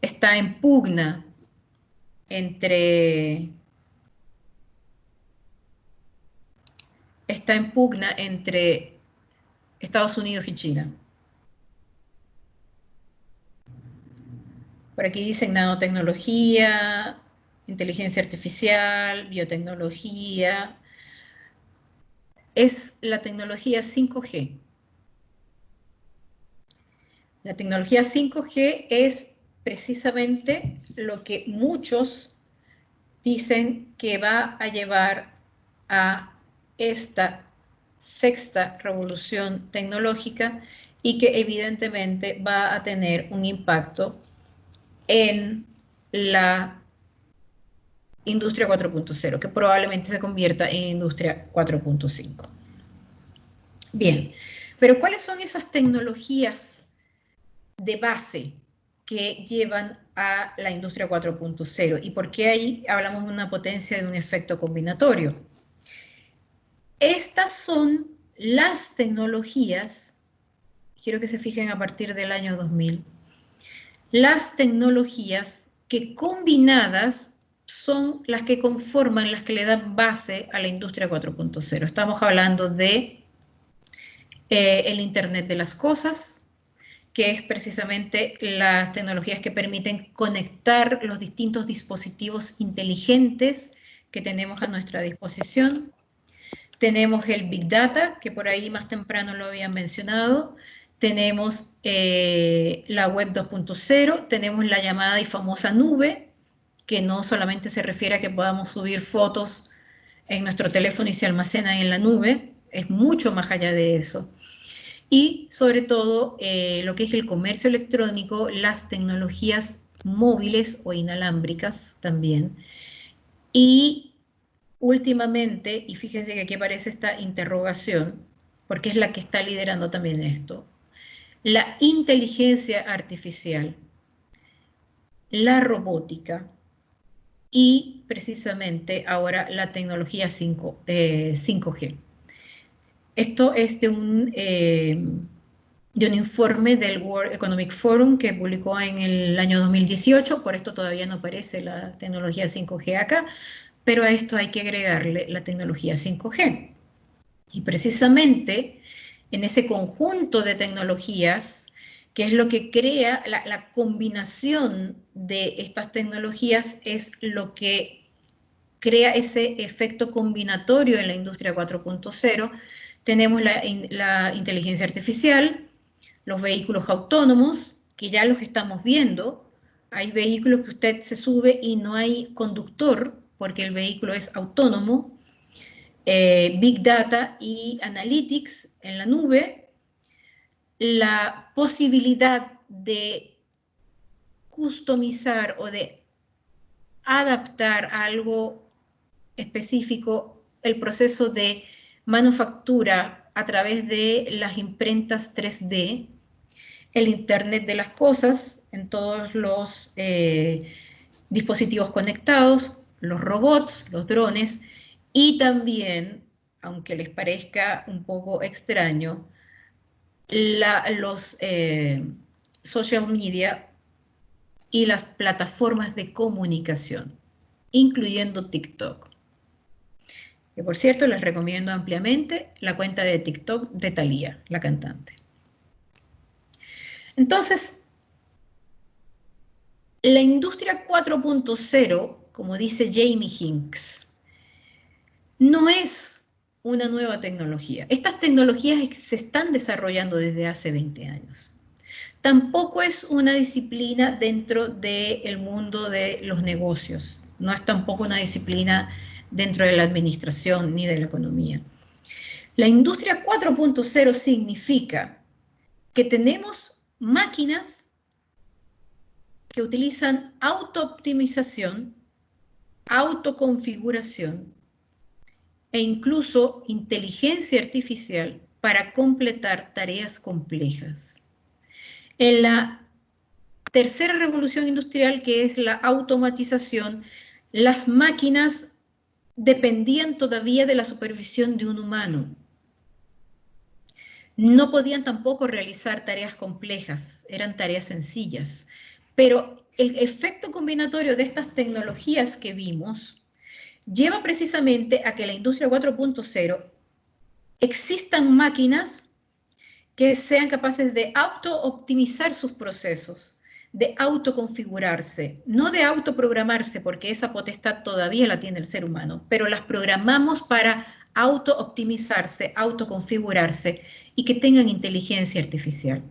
está en pugna entre Estados Unidos y China. Por aquí dicen nanotecnología, inteligencia artificial, biotecnología. Es la tecnología 5G. La tecnología 5G es precisamente lo que muchos dicen que va a llevar a esta 6ª revolución tecnológica y que evidentemente va a tener un impacto en la industria 4.0, que probablemente se convierta en industria 4.5. Bien, pero ¿cuáles son esas tecnologías de base que llevan a la industria 4.0 y por qué ahí hablamos de una potencia de un efecto combinatorio? Estas son las tecnologías, quiero que se fijen a partir del año 2000, las tecnologías que combinadas son las que conforman, las que le dan base a la industria 4.0. Estamos hablando de el Internet de las cosas, que es precisamente las tecnologías que permiten conectar los distintos dispositivos inteligentes que tenemos a nuestra disposición. Tenemos el Big Data, que por ahí más temprano lo habían mencionado. Tenemos la Web 2.0, tenemos la llamada y famosa nube, que no solamente se refiere a que podamos subir fotos en nuestro teléfono y se almacenan en la nube, es mucho más allá de eso. Y sobre todo lo que es el comercio electrónico, las tecnologías móviles o inalámbricas también. Y últimamente, y fíjense que aquí aparece esta interrogación, porque es la que está liderando también esto, la inteligencia artificial, la robótica y precisamente ahora la tecnología 5G. Esto es de un informe del World Economic Forum que publicó en el año 2018, por esto todavía no aparece la tecnología 5G acá, pero a esto hay que agregarle la tecnología 5G. Y precisamente en ese conjunto de tecnologías, que es lo que crea, la combinación de estas tecnologías es lo que crea ese efecto combinatorio en la industria 4.0. Tenemos la inteligencia artificial, los vehículos autónomos, que ya los estamos viendo. Hay vehículos que usted se sube y no hay conductor porque el vehículo es autónomo. Big Data y Analytics en la nube, la posibilidad de customizar o de adaptar a algo específico el proceso de manufactura a través de las imprentas 3D, el Internet de las cosas en todos los dispositivos conectados, los robots, los drones, y también, aunque les parezca un poco extraño, los social media y las plataformas de comunicación, incluyendo TikTok. Que por cierto, les recomiendo ampliamente la cuenta de TikTok de Thalía, la cantante. Entonces, la industria 4.0, como dice Jamie Hinks, no es una nueva tecnología. Estas tecnologías se están desarrollando desde hace 20 años. Tampoco es una disciplina dentro del mundo de los negocios. No es tampoco una disciplina dentro de la administración ni de la economía. La industria 4.0 significa que tenemos máquinas que utilizan auto-optimización, autoconfiguración e incluso inteligencia artificial para completar tareas complejas. En la tercera revolución industrial, que es la automatización, las máquinas dependían todavía de la supervisión de un humano. No podían tampoco realizar tareas complejas, eran tareas sencillas. Pero el efecto combinatorio de estas tecnologías que vimos lleva precisamente a que la industria 4.0 existan máquinas que sean capaces de auto-optimizar sus procesos, de autoconfigurarse, no de autoprogramarse, porque esa potestad todavía la tiene el ser humano, pero las programamos para auto-optimizarse, autoconfigurarse y que tengan inteligencia artificial.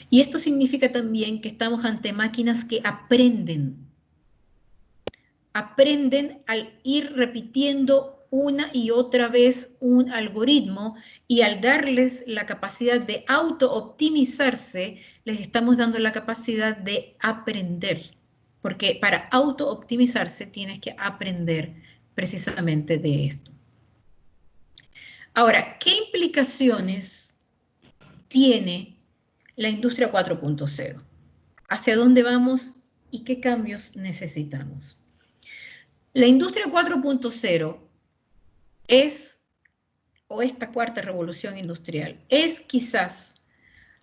Y esto significa también que estamos ante máquinas que aprenden al ir repitiendo una y otra vez un algoritmo, y al darles la capacidad de auto-optimizarse, les estamos dando la capacidad de aprender, porque para auto-optimizarse tienes que aprender precisamente de esto. Ahora, ¿qué implicaciones tiene la industria 4.0? ¿Hacia dónde vamos y qué cambios necesitamos? La industria 4.0 es, o esta cuarta revolución industrial, es quizás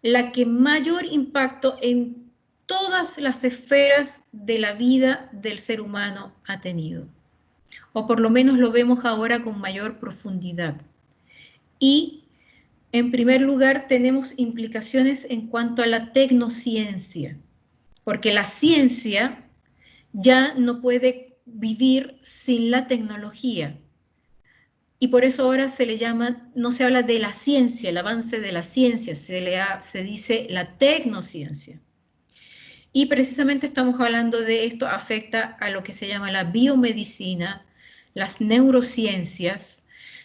la que mayor impacto en todas las esferas de la vida del ser humano ha tenido. O por lo menos lo vemos ahora con mayor profundidad. Y en primer lugar tenemos implicaciones en cuanto a la tecnociencia, porque la ciencia ya no puede vivir sin la tecnología. Y por eso ahora se le llama, no se habla de la ciencia, el avance de la ciencia, se dice la tecnociencia. Y precisamente estamos hablando de esto, afecta a lo que se llama la biomedicina, las neurociencias,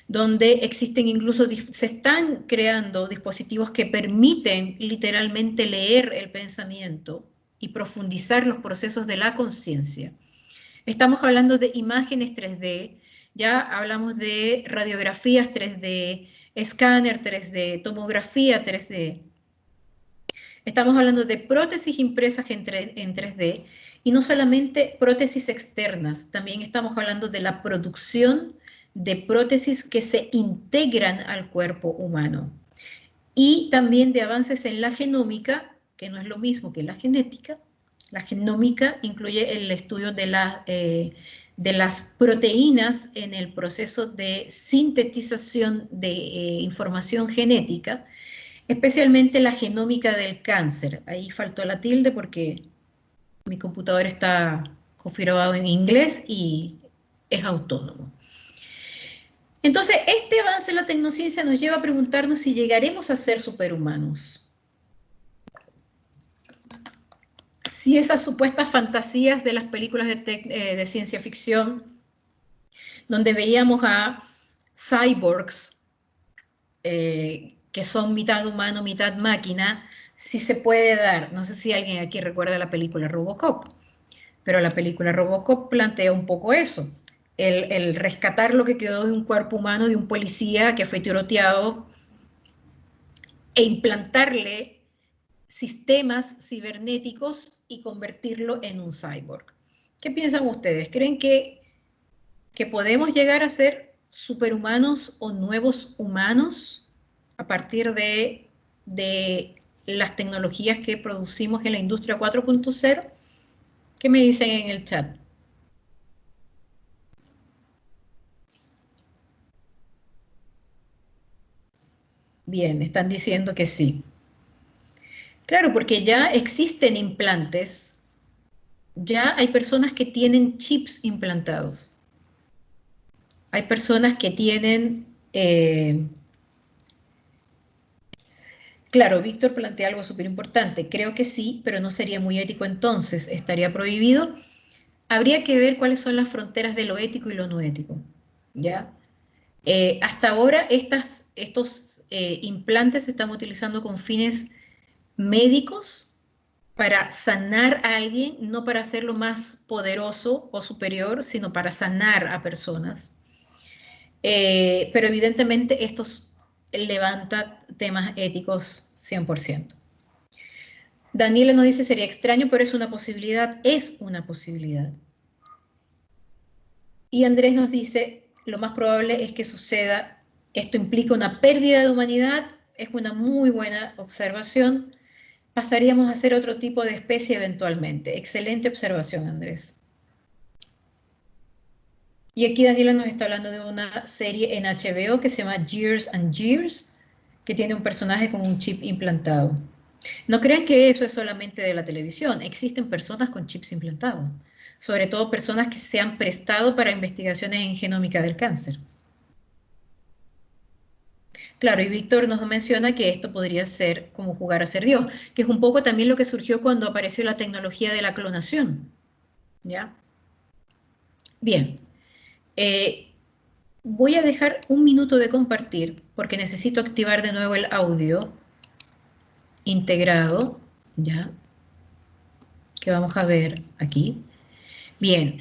donde existen incluso, se están creando dispositivos que permiten literalmente leer el pensamiento y profundizar los procesos de la conciencia. Estamos hablando de imágenes 3D, ya hablamos de radiografías 3D, escáner 3D, tomografía 3D. Estamos hablando de prótesis impresas en 3D y no solamente prótesis externas, también estamos hablando de la producción de prótesis que se integran al cuerpo humano. Y también de avances en la genómica, que no es lo mismo que la genética. La genómica incluye el estudio de las proteínas en el proceso de sintetización de información genética, especialmente la genómica del cáncer. Ahí faltó la tilde porque mi computador está configurado en inglés y es autónomo. Entonces, este avance en la tecnociencia nos lleva a preguntarnos si llegaremos a ser superhumanos. Si esas supuestas fantasías de las películas de ciencia ficción, donde veíamos a cyborgs, que son mitad humano, mitad máquina, si se puede dar. No sé si alguien aquí recuerda la película Robocop, pero la película Robocop plantea un poco eso. El rescatar lo que quedó de un cuerpo humano de un policía que fue tiroteado e implantarle sistemas cibernéticos y convertirlo en un cyborg. ¿Qué piensan ustedes? ¿Creen que podemos llegar a ser superhumanos o nuevos humanos a partir de las tecnologías que producimos en la industria 4.0? ¿Qué me dicen en el chat? Bien, están diciendo que sí. Claro, porque ya existen implantes, ya hay personas que tienen chips implantados. Hay personas que tienen... Claro, Víctor plantea algo súper importante. Creo que sí, pero no sería muy ético entonces. ¿Estaría prohibido? Habría que ver cuáles son las fronteras de lo ético y lo no ético. ¿Ya? Hasta ahora estos implantes se están utilizando con fines médicos para sanar a alguien, no para hacerlo más poderoso o superior, sino para sanar a personas. Pero evidentemente estos levanta temas éticos 100%. Daniela nos dice, sería extraño, pero es una posibilidad. Es una posibilidad. Y Andrés nos dice, lo más probable es que suceda. Esto implica una pérdida de humanidad. Es una muy buena observación. Pasaríamos a ser otro tipo de especie eventualmente. Excelente observación, Andrés. Y aquí Daniela nos está hablando de una serie en HBO que se llama Years and Years, que tiene un personaje con un chip implantado. No crean que eso es solamente de la televisión. Existen personas con chips implantados, sobre todo personas que se han prestado para investigaciones en genómica del cáncer. Claro, y Víctor nos menciona que esto podría ser como jugar a ser Dios, que es un poco también lo que surgió cuando apareció la tecnología de la clonación. ¿Ya? Bien. Voy a dejar un minuto de compartir porque necesito activar de nuevo el audio integrado, ¿ya? Que vamos a ver aquí. Bien,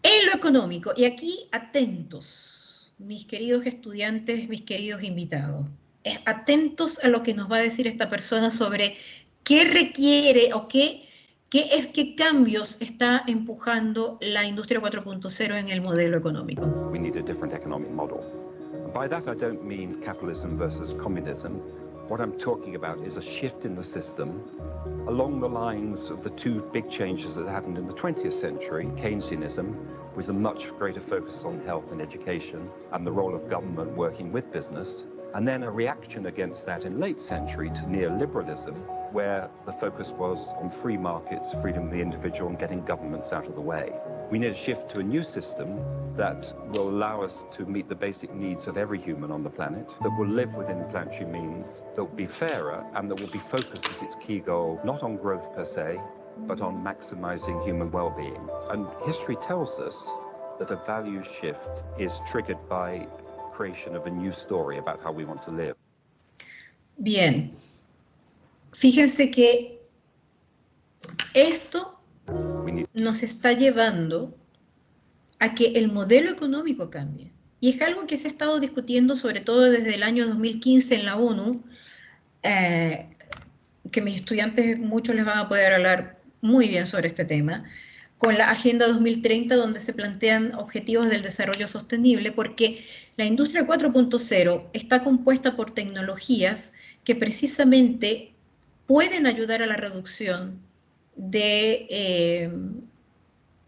en lo económico, y aquí atentos, mis queridos estudiantes, mis queridos invitados, atentos a lo que nos va a decir esta persona sobre qué requiere o qué cambios está empujando la industria 4.0 en el modelo económico.
We need a different economic model. By that I don't mean capitalism versus communism. What I'm talking about is a shift in the system along the lines of the two big changes that happened in the 20th century, Keynesianism, with a much greater focus on health and education and the role of government working with business, and then a reaction against that in late century to neoliberalism, where the focus was on free markets, freedom of the individual, and getting governments out of the way. We need a shift to a new system that will allow us to meet the basic needs of every human on the planet, that will live within planetary means, that will be fairer, and that will be focused as its key goal, not on growth per se, but on maximizing human well-being. And history tells us that a value shift is triggered by creation of a new story about how we want to live.
Bien. Fíjense que esto nos está llevando a que el modelo económico cambie. Y es algo que se ha estado discutiendo sobre todo desde el año 2015 en la ONU, que mis estudiantes, muchos les van a poder hablar muy bien sobre este tema, con la Agenda 2030, donde se plantean objetivos del desarrollo sostenible, porque la industria 4.0 está compuesta por tecnologías que precisamente pueden ayudar a la reducción de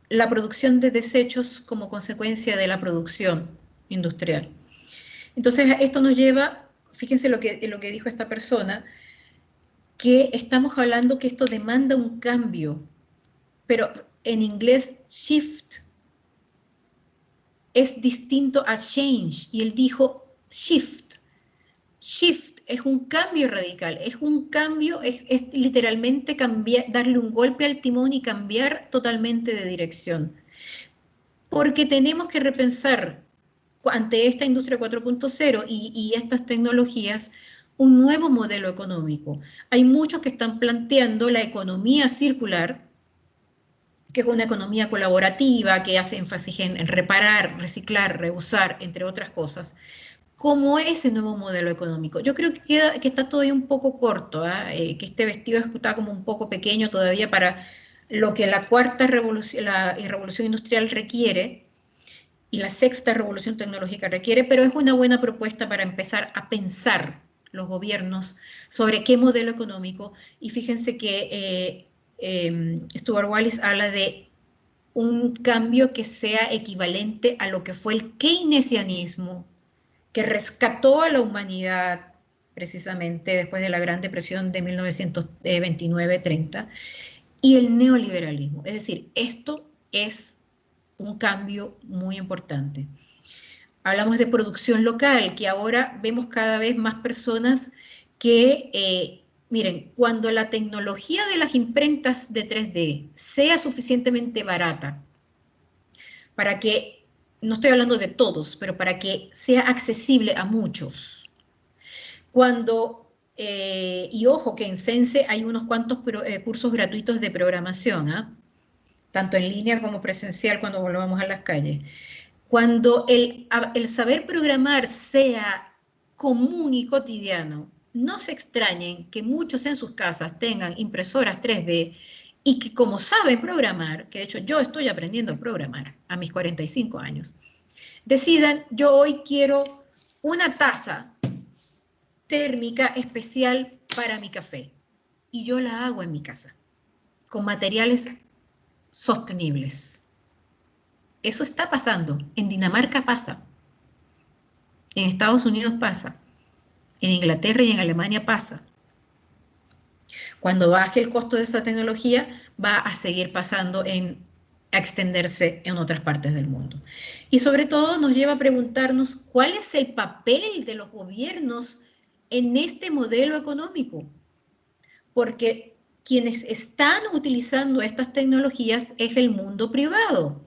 la producción de desechos como consecuencia de la producción industrial. Entonces, esto nos lleva, fíjense lo que dijo esta persona, que estamos hablando que esto demanda un cambio, pero en inglés shift es distinto a change, y él dijo shift. Shift es un cambio radical, es un cambio, es literalmente cambiar, darle un golpe al timón y cambiar totalmente de dirección. Porque tenemos que repensar ante esta industria 4.0 y estas tecnologías un nuevo modelo económico. Hay muchos que están planteando la economía circular, que es una economía colaborativa, que hace énfasis en reparar, reciclar, reusar, entre otras cosas, como ese nuevo modelo económico. Yo creo que está todavía un poco corto, que este vestido está como un poco pequeño todavía para lo que la cuarta revolución, la revolución industrial requiere, y la sexta revolución tecnológica requiere, pero es una buena propuesta para empezar a pensar los gobiernos sobre qué modelo económico. Y fíjense que Stuart Wallis habla de un cambio que sea equivalente a lo que fue el keynesianismo, que rescató a la humanidad precisamente después de la Gran Depresión de 1929-30, y el neoliberalismo. Es decir, esto es un cambio muy importante. Hablamos de producción local, que ahora vemos cada vez más personas que, miren, cuando la tecnología de las imprentas de 3D sea suficientemente barata para que, no estoy hablando de todos, pero para que sea accesible a muchos, y ojo que en Sense hay unos cuantos cursos gratuitos de programación, tanto en línea como presencial cuando volvamos a las calles. Cuando el saber programar sea común y cotidiano, no se extrañen que muchos en sus casas tengan impresoras 3D y que, como saben programar, que de hecho yo estoy aprendiendo a programar a mis 45 años, decidan: yo hoy quiero una taza térmica especial para mi café, y yo la hago en mi casa con materiales sostenibles. Eso está pasando. En Dinamarca pasa, en Estados Unidos pasa, en Inglaterra y en Alemania pasa. Cuando baje el costo de esa tecnología, va a seguir pasando a extenderse en otras partes del mundo. Y sobre todo nos lleva a preguntarnos cuál es el papel de los gobiernos en este modelo económico. Porque quienes están utilizando estas tecnologías es el mundo privado.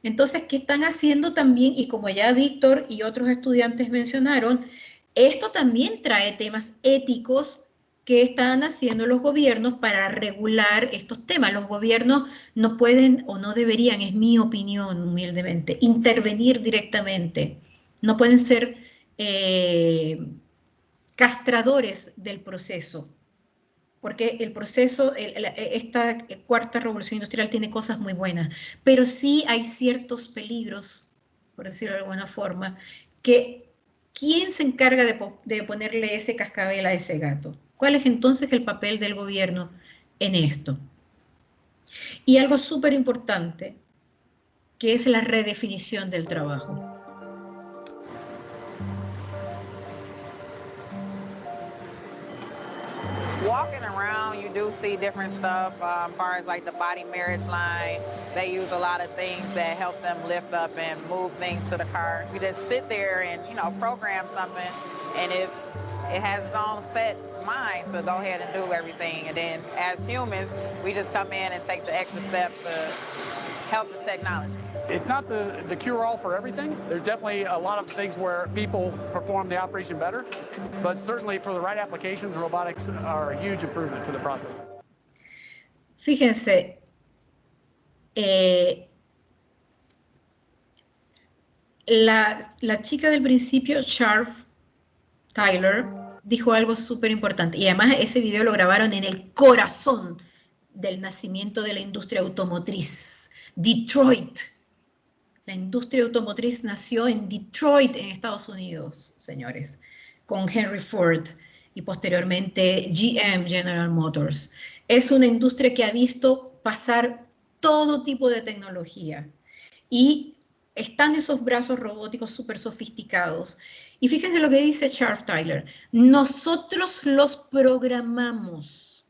Entonces, ¿qué están haciendo también? Y como ya Víctor y otros estudiantes mencionaron, esto también trae temas éticos que están haciendo los gobiernos para regular estos temas. Los gobiernos no pueden o no deberían, es mi opinión humildemente, intervenir directamente. No pueden ser castradores del proceso, porque el proceso, esta cuarta revolución industrial tiene cosas muy buenas, pero sí hay ciertos peligros, por decirlo de alguna forma, que ¿quién se encarga de ponerle ese cascabel a ese gato? ¿Cuál es entonces el papel del gobierno en esto? Y algo súper importante, que es la redefinición del trabajo.
Walking around, you do see different stuff, as far as like the body marriage line. They use a lot of things that help them lift up and move things to the car. You just sit there and, you know, program something, and it has its own set mind to go ahead and do everything. And then as humans, we just come in and take the extra steps to help the technology.
It's not the cure-all for everything. There's definitely a lot of things where people perform the operation better, but certainly for the right applications, robotics are a huge improvement for the process.
Fíjense, la chica del principio, Sharp Tyler, dijo algo súper importante, y además ese video lo grabaron en el corazón del nacimiento de la industria automotriz. Detroit. La industria automotriz nació en Detroit, en Estados Unidos, señores, con Henry Ford y posteriormente GM, General Motors. Es una industria que ha visto pasar todo tipo de tecnología y están esos brazos robóticos súper sofisticados. Y fíjense lo que dice Charles Tyler. Nosotros los programamos.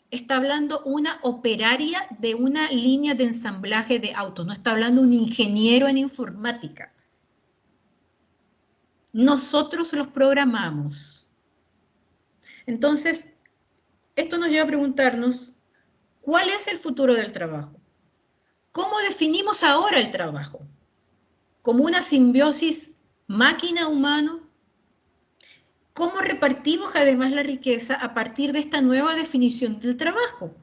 Está hablando una operaria de una línea de ensamblaje de autos. No está hablando un ingeniero en informática. Nosotros los programamos. Entonces, esto nos lleva a preguntarnos, ¿cuál es el futuro del trabajo? ¿Cómo definimos ahora el trabajo? ¿Como una simbiosis máquina-humano? ¿Cómo repartimos además la riqueza a partir de esta nueva definición del trabajo?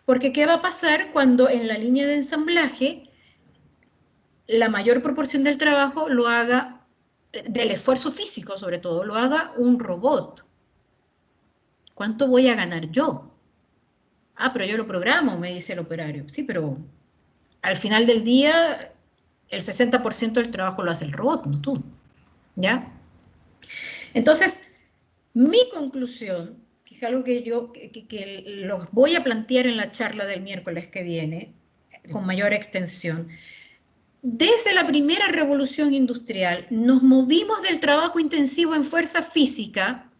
Porque ¿qué va a pasar cuando en la línea de ensamblaje la mayor proporción del trabajo lo haga, del esfuerzo físico sobre todo, lo haga un robot? ¿Cuánto voy a ganar yo? Ah, pero yo lo programo, me dice el operario. Sí, pero al final del día el 60% del trabajo lo hace el robot, no tú. ¿Ya? Entonces, mi conclusión, que es algo que yo que los voy a plantear en la charla del miércoles que viene, con mayor extensión, desde la primera revolución industrial nos movimos del trabajo intensivo en fuerza física.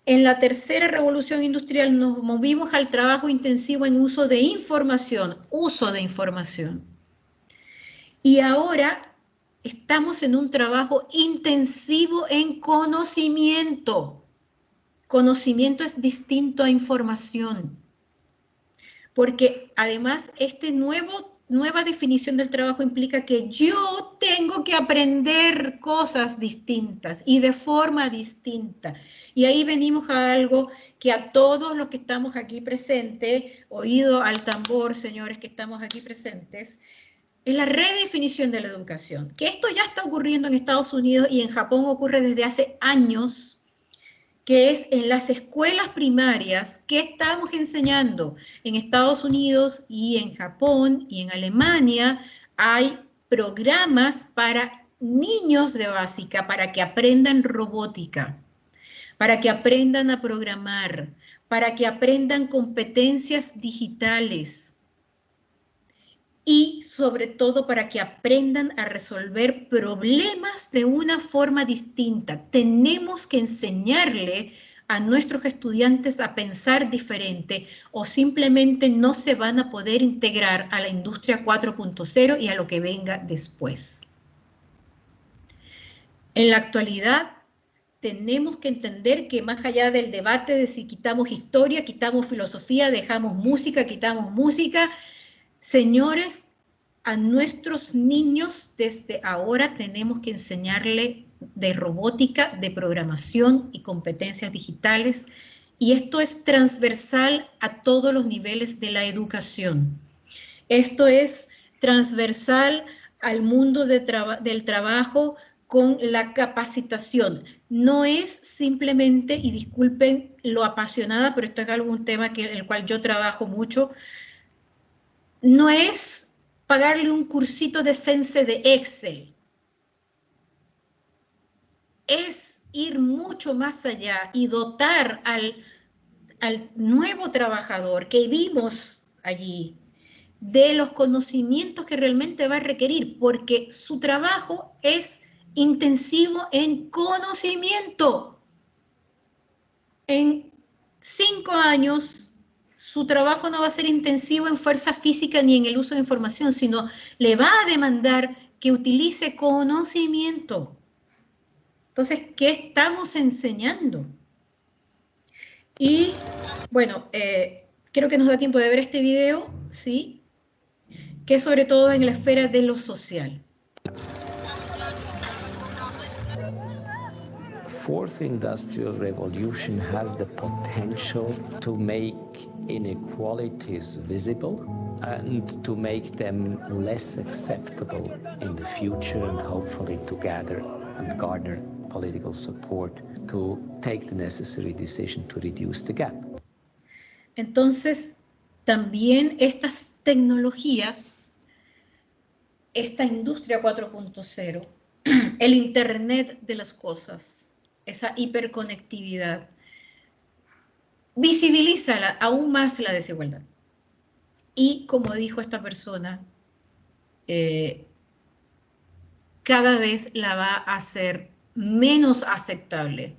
En la tercera revolución industrial nos movimos al trabajo intensivo en uso de información. Y ahora estamos en un trabajo intensivo en conocimiento. Conocimiento es distinto a información. Porque además esta nueva definición del trabajo implica que yo tengo que aprender cosas distintas y de forma distinta. Y ahí venimos a algo que a todos los que estamos aquí presentes, oído al tambor, señores que estamos aquí presentes, es la redefinición de la educación. Que esto ya está ocurriendo en Estados Unidos y en Japón ocurre desde hace años, que es en las escuelas primarias. ¿Qué estamos enseñando? En Estados Unidos y en Japón y en Alemania hay programas para niños de básica, para que aprendan robótica, para que aprendan a programar, para que aprendan competencias digitales y sobre todo para que aprendan a resolver problemas de una forma distinta. Tenemos que enseñarle a nuestros estudiantes a pensar diferente o simplemente no se van a poder integrar a la industria 4.0 y a lo que venga después. En la actualidad tenemos que entender que más allá del debate de si quitamos historia, quitamos filosofía, dejamos música, quitamos música, señores, a nuestros niños desde ahora tenemos que enseñarle de robótica, de programación y competencias digitales, y esto es transversal a todos los niveles de la educación. Esto es transversal al mundo del trabajo con la capacitación. No es simplemente, y disculpen lo apasionada, pero esto es algún tema en el cual yo trabajo mucho, no es pagarle un cursito de Sense de Excel. Es ir mucho más allá y dotar al nuevo trabajador que vimos allí de los conocimientos que realmente va a requerir, porque su trabajo es intensivo en conocimiento. En 5 años, su trabajo no va a ser intensivo en fuerza física ni en el uso de información, sino le va a demandar que utilice conocimiento. Entonces, ¿qué estamos enseñando? Y, bueno, creo que nos da tiempo de ver este video, ¿sí? Que es sobre todo en la esfera de lo social.
Fourth Industrial Revolution has the potential to make inequalities visible and to make them less acceptable in the future, and hopefully to gather and garner political support to take the necessary decision to reduce the gap.
Entonces, también estas tecnologías, esta industria 4.0, el Internet de las cosas, esa hiperconectividad, visibiliza aún más la desigualdad. Y como dijo esta persona, cada vez la va a hacer menos aceptable.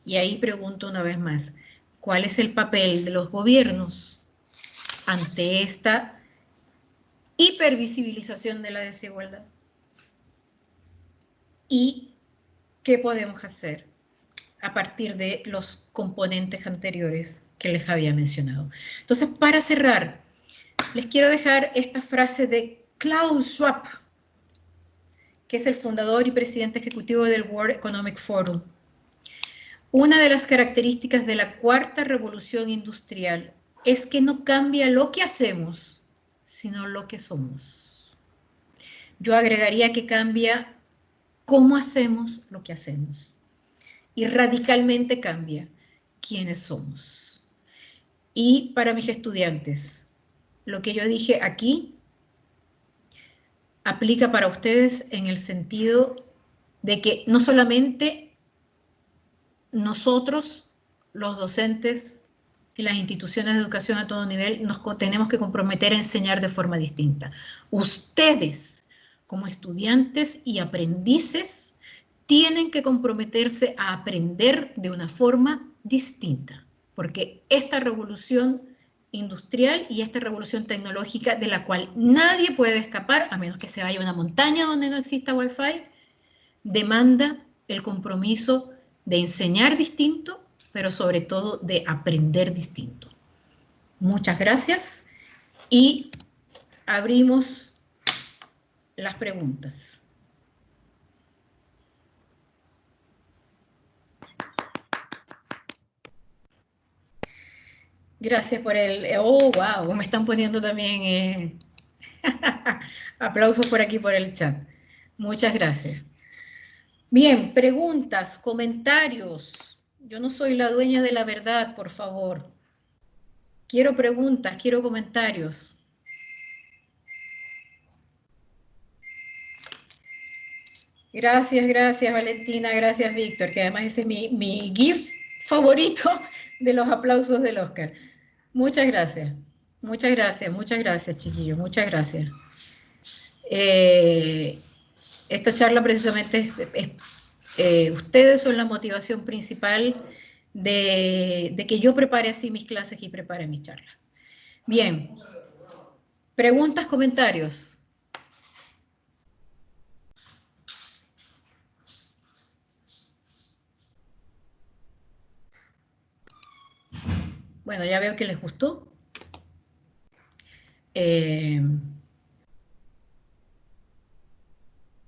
Y ahí pregunto una vez más, ¿cuál es el papel de los gobiernos ante esta hipervisibilización de la desigualdad? ¿Y qué podemos hacer a partir de los componentes anteriores que les había mencionado? Entonces, para cerrar, les quiero dejar esta frase de Klaus Schwab, que es el fundador y presidente ejecutivo del World Economic Forum. Una de las características de la cuarta revolución industrial es que no cambia lo que hacemos, sino lo que somos. Yo agregaría que cambia cómo hacemos lo que hacemos. Y radicalmente cambia quiénes somos. Y para mis estudiantes, lo que yo dije aquí aplica para ustedes en el sentido de que no solamente nosotros, los docentes y las instituciones de educación a todo nivel, nos tenemos que comprometer a enseñar de forma distinta. Ustedes, como estudiantes y aprendices, tienen que comprometerse a aprender de una forma distinta, porque esta revolución industrial y esta revolución tecnológica, de la cual nadie puede escapar, a menos que se vaya a una montaña donde no exista Wi-Fi, demanda el compromiso de enseñar distinto, pero sobre todo de aprender distinto. Muchas gracias y abrimos las preguntas. Gracias por el... Oh, wow, me están poniendo también aplausos por aquí por el chat. Muchas gracias. Bien, preguntas, comentarios. Yo no soy la dueña de la verdad, por favor. Quiero preguntas, quiero comentarios. Gracias, gracias Valentina, gracias Víctor, que además ese es mi GIF favorito de los aplausos del Oscar. Muchas gracias, chiquillos, muchas gracias. Esta charla precisamente ustedes son la motivación principal de que yo prepare así mis clases y prepare mis charlas. Bien, preguntas, comentarios. Bueno, ya veo que les gustó.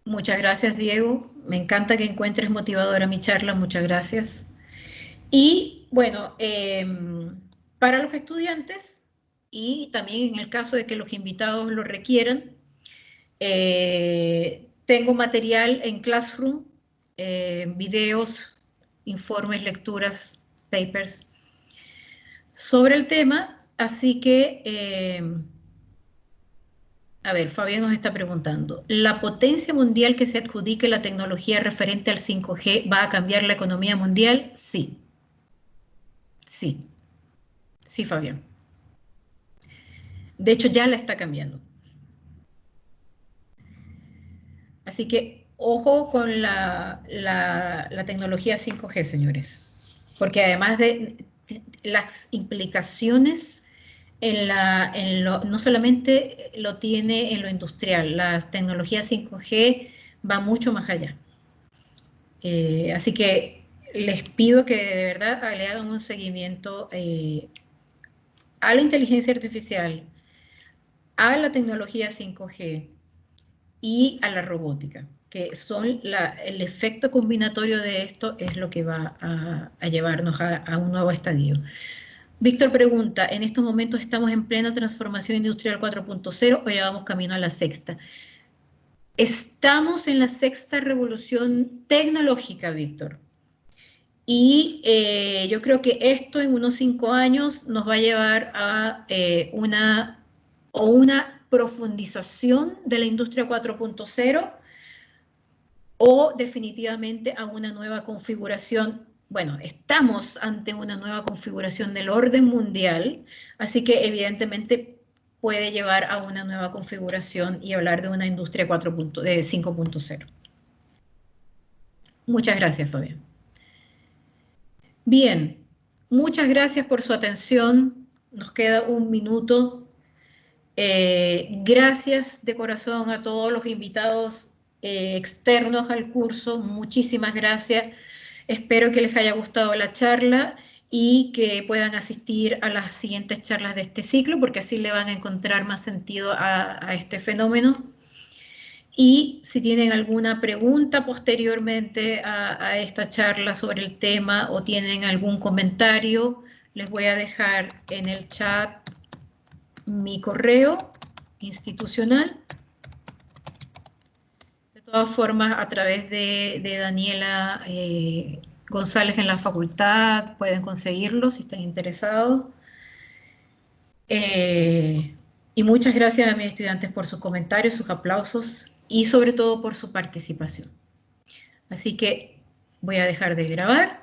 Muchas gracias, Diego. Me encanta que encuentres motivadora mi charla. Muchas gracias. Y bueno, para los estudiantes, y también en el caso de que los invitados lo requieran, tengo material en Classroom, videos, informes, lecturas, papers sobre el tema, así que, a ver, Fabián nos está preguntando, ¿la potencia mundial que se adjudique la tecnología referente al 5G va a cambiar la economía mundial? Sí. Sí. Sí, Fabián. De hecho, ya la está cambiando. Así que, ojo con la tecnología 5G, señores. Porque además de las implicaciones no solamente lo tiene en lo industrial, la tecnología 5G va mucho más allá. Así que les pido que de verdad le hagan un seguimiento a la inteligencia artificial, a la tecnología 5G y a la robótica, que son el efecto combinatorio de esto es lo que va a llevarnos a un nuevo estadio. Víctor pregunta, ¿en estos momentos estamos en plena transformación industrial 4.0 o llevamos camino a la sexta? Estamos en la sexta revolución tecnológica, Víctor. Y yo creo que esto en unos 5 años nos va a llevar a una profundización de la industria 4.0 o definitivamente a una nueva configuración. Bueno, estamos ante una nueva configuración del orden mundial, así que evidentemente puede llevar a una nueva configuración y hablar de una industria 5.0. Muchas gracias, Fabián. Bien, muchas gracias por su atención. Nos queda un minuto. Gracias de corazón a todos los invitados externos al curso. Muchísimas gracias. Espero que les haya gustado la charla y que puedan asistir a las siguientes charlas de este ciclo, porque así le van a encontrar más sentido a este fenómeno. Y si tienen alguna pregunta posteriormente a esta charla sobre el tema o tienen algún comentario, les voy a dejar en el chat mi correo institucional. De todas formas, a través de Daniela González en la facultad pueden conseguirlo si están interesados. Y muchas gracias a mis estudiantes por sus comentarios, sus aplausos y sobre todo por su participación. Así que voy a dejar de grabar.